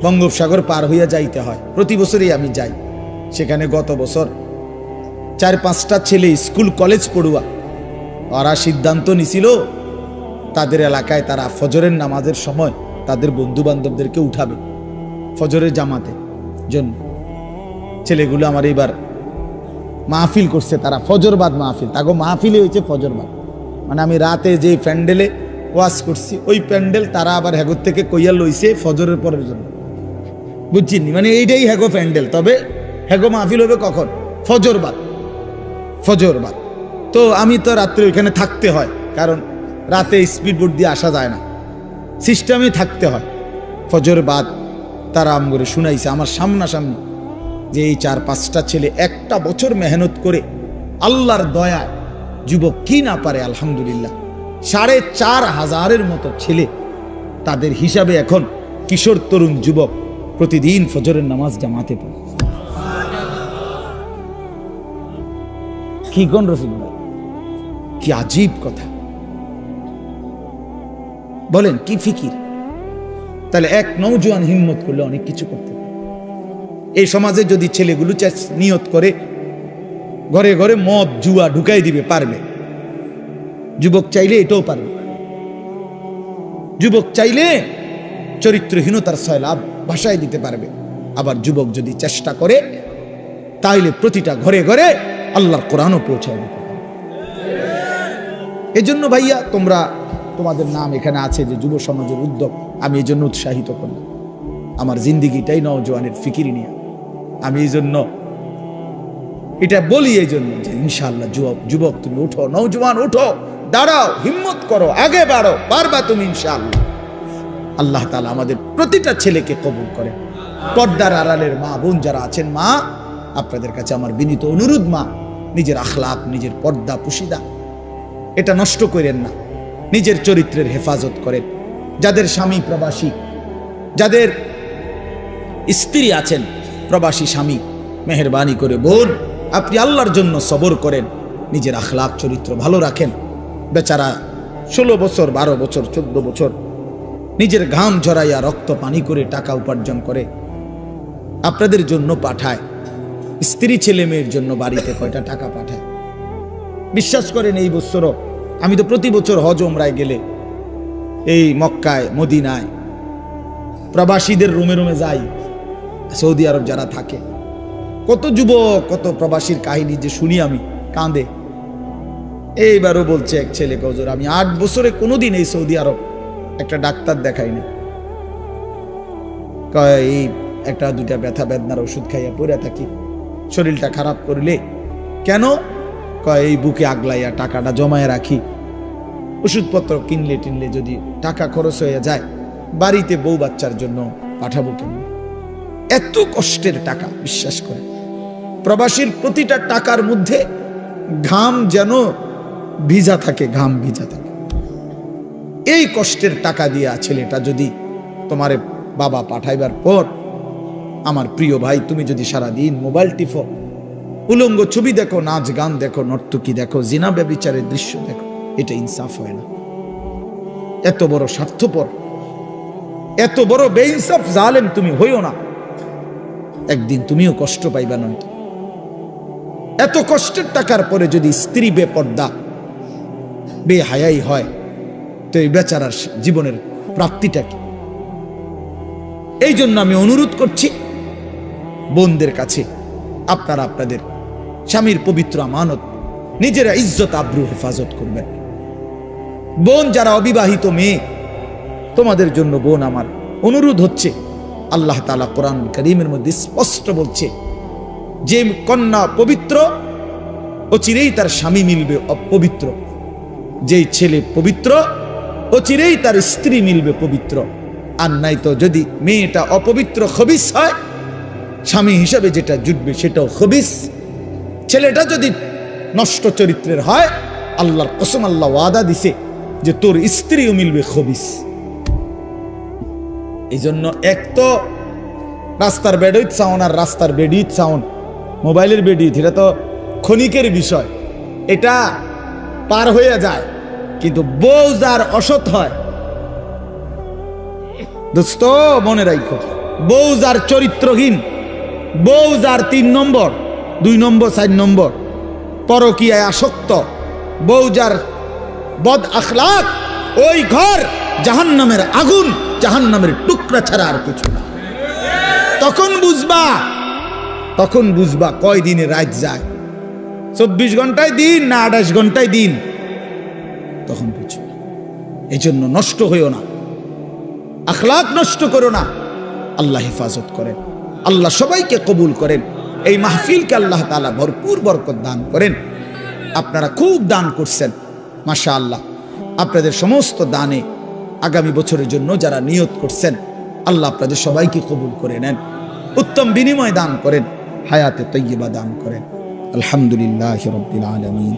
বঙ্গোপসাগর পার হইয়া যাইতে হয়। প্রতি বছরই আমি যাই সেখানে। গত বছর 4-5টা ছেলে স্কুল কলেজ পড়ুয়া, ওরা সিদ্ধান্ত নিছিল তাদের এলাকায় তারা ফজরের নামাজের সময় তাদের বন্ধু বান্ধবদেরকে উঠাবে ফজরের জামাতে জন্য। ছেলেগুলো আমার এবার মাহফিল করছে, তারা ফজরবাদ মাহফিল, তাকে মাহফিলে হয়েছে ফজরবাদ, মানে আমি রাতে যে প্যান্ডেলে ওয়াজ করছি ওই প্যান্ডেল তারা আবার হ্যাগোর থেকে কইয়া লইছে ফজরের পরের জন্য, বুঝছিনি? মানে এইটাই হ্যাগো প্যান্ডেল, তবে হ্যাগো মাহফিল হবে কখন? ফজরবাদ। ফজরবাদ তো আমি তো রাত্রে ওইখানে থাকতে হয়, কারণ রাতে স্পিডবোট দিয়ে আসা যায় না, সিস্টেমে থাকতে হয়। ফজরবাদ তারা আম করে শুনাইছে আমার সামনাসামনি, যে এই 4-5টা ছেলে একটা বছর মেহনত করে আল্লাহর দয়ায়, যুবক কি না পারে, আলহামদুলিল্লাহ 4,500-এর মতো ছেলে, তাদের হিসাবে এখন কিশোর তরুণ যুবক প্রতিদিন ফজরের নামাজ জামাতে পড়ে। কি কোন রফিক ভাই, কি আজীব কথা বলেন, কি ফিকির! তাহলে এক নওজোয়ান হিম্মত করলে অনেক কিছু করতে পারে। এই সমাজে যদি ছেলেগুলো নিয়ত করে ঘরে ঘরে মদ জুয়া ঢুকাই দিবে, পারবে। যুবক চাইলে এটাও পারবে। যুবক চাইলে চরিত্রহীনতার সয়লাভ ভাষায় দিতে পারবে। আবার যুবক যদি চেষ্টা করে তাইলে প্রতিটা ঘরে ঘরে আল্লাহর কোরআনও পৌঁছায় দিতে পারবে। এজন্য ভাইয়া তোমাদের নাম এখানে আছে যে যুব সমাজের উদ্যোগ, আমি এই জন্য উৎসাহিত করলাম। আমার জিন্দিগিটাই নওজোয়ানের ফিকিরি নিয়ে, আমি এই জন্য এটা বলি, এই জন্য যে ইনশাআল্লাহ যুবক তুমি উঠো, নওজোয়ান উঠো, দাঁড়াও, হিম্মত করো, আগে বাড়ো, পারবা তুমি ইনশাআল্লাহ। আল্লাহ তাআলা আমাদের প্রতিটা ছেলেকে কবুল করে। পর্দার আড়ালের মা বোন যারা আছেন, মা আপনাদের কাছে আমার বিনীত অনুরোধ, মা নিজের আখলাক, নিজের পর্দা পুশিদা এটা নষ্ট করেন না, নিজের চরিত্রের হেফাজত করেন। যাদের স্বামী প্রবাসী, যাদের স্ত্রী আছেন প্রবাসী স্বামী, মেহেরবানি করে বোন আপনি আল্লাহর জন্য সবর করেন, নিজের আখলাক চরিত্র ভালো রাখেন। বেচারা 16 বছর 12 বছর 14 বছর নিজের ঘাম ঝরাইয়া রক্ত পানি করে টাকা উপার্জন করে আপনাদের জন্য পাঠায়। স্ত্রী ছেলে মেয়ের জন্য বাড়িতে কয়টা টাকা পাঠায়। বিশ্বাস করেন এই বছরও আমি তো প্রতি বছর হজ ওমরায় গেলে এই মক্কায় মদিনায় প্রবাসীদের রুমে রুমে যাই, সৌদি আরব যারা থাকে, কত যুবক কত প্রবাসীর কাহিনী যে শুনি আমি কাঁদে। এইবারও বলছে এক ছেলে, হুজুর আমি 8 বছরে কোনোদিন এই সৌদি আরব একটা ডাক্তার দেখাইনি, এই 1-2টা ব্যথা বেদনার ওষুধ খাইয়া পড়ে থাকি, শরীরটা খারাপ করলে কেন, এই বুকে আগলাইয়া টাকাটা জমায় রাখি, ওষুধপত্র কিনলে টিনলে যদি টাকা খরচ হয়ে যায়, বাড়িতে বউ বাচ্চার জন্য পাঠাবো কেন? এত কষ্টের টাকা, বিশ্বাস করে প্রবাসীর প্রতিটা টাকার মধ্যে ঘাম যেন ভিজা থাকে, ঘাম ভিজা থাকে। এই কষ্টের টাকা দিয়া ছেলেটা যদি তোমার বাবা পাঠাইবার পর, আমার প্রিয় ভাই, তুমি যদি সারাদিন মোবাইল টিপো, উলঙ্গ ছবি দেখো, নাচ গান দেখো, নর্তকী দেখো, জিনা ব্যভিচারের দৃশ্য দেখো, এটা ইনসাফ হয় না। এত বড় স্বার্থপর, এত বড় বেইনসাফ জালেম তুমি হইও না, একদিন তুমিও কষ্ট পাইবা। নয় এত কষ্টের টাকার পরে যদি স্ত্রী বেপর্দা বেহায়াই হয়, তো এই বেচারার জীবনের প্রাপ্তিটা কি? এই জন্য আমি অনুরোধ করছি বোনদের কাছে, আপনারা আপনাদের স্বামীর পবিত্র আমানত, নিজেরা ইজ্জত আব্রু হেফাজত করবেন। বোন যারা অবিবাহিত মেয়ে, তোমাদের জন্য বোন আমার অনুরোধ হচ্ছে, আল্লাহ তাআলা কোরআন কারীমের মধ্যে স্পষ্ট বলছে, যে কন্যা পবিত্র অচিরেই তার স্বামী মিলবে অপবিত্র, যেই ছেলে পবিত্র অচিরেই তার স্ত্রী মিলবে পবিত্র। আর নাই তো যদি মেয়েটা অপবিত্র খবিস হয়, স্বামী হিসাবে যেটা জুটবে সেটাও খবিস। ছেলেটা যদি নষ্ট চরিত্রের হয়, আল্লাহর কসম, আল্লাহ ওয়াদা দিছে যে তোর স্ত্রীও মিলবে খবিস। এই জন্য এক তো রাস্তার বেডুইত সাউন্ড আর রাস্তার বেডিত সাউন্ড, মোবাইলের বেডিত, এটা তো ক্ষণিকের বিষয়, এটা পার হয়ে যায়। কিন্তু বউ যার অসৎ হয়, দোস্ত মনে রাখো, বউ যার চরিত্রহীন, বউ যার 3 নম্বর 2 নম্বর 4 নম্বর পরকীয়ায় আসক্ত, বউ যার বদ আখলাক, ওই ঘর জাহান্নামের আগুন, জাহান্নামের টুকরা ছাড়া আর কিছু না। তখন বুঝবা কয় দিনে রাত যায়, 24 ঘন্টায় দিন না 28 ঘন্টায় দিন, তখন বুঝবা। এই জন্য নষ্ট হইও না, আখলাক নষ্ট করো না। আল্লাহ হেফাজত করেন, আল্লাহ সবাইকে কবুল করেন। এই মাহফিলকে আল্লাহ তাআলা ভরপুর বরকত দান করেন। আপনারা খুব দান করছেন, মাশাআল্লাহ। আপনাদের সমস্ত দানে আগামী বছরের জন্য যারা নিয়ত করছেন, আল্লাহ আপনাদের সবাইকে কবুল করে নেন, উত্তম বিনিময় দান করেন, হায়াতে তৈয়বা দান করেন। আলহামদুলিল্লাহি রাব্বিল আলামিন।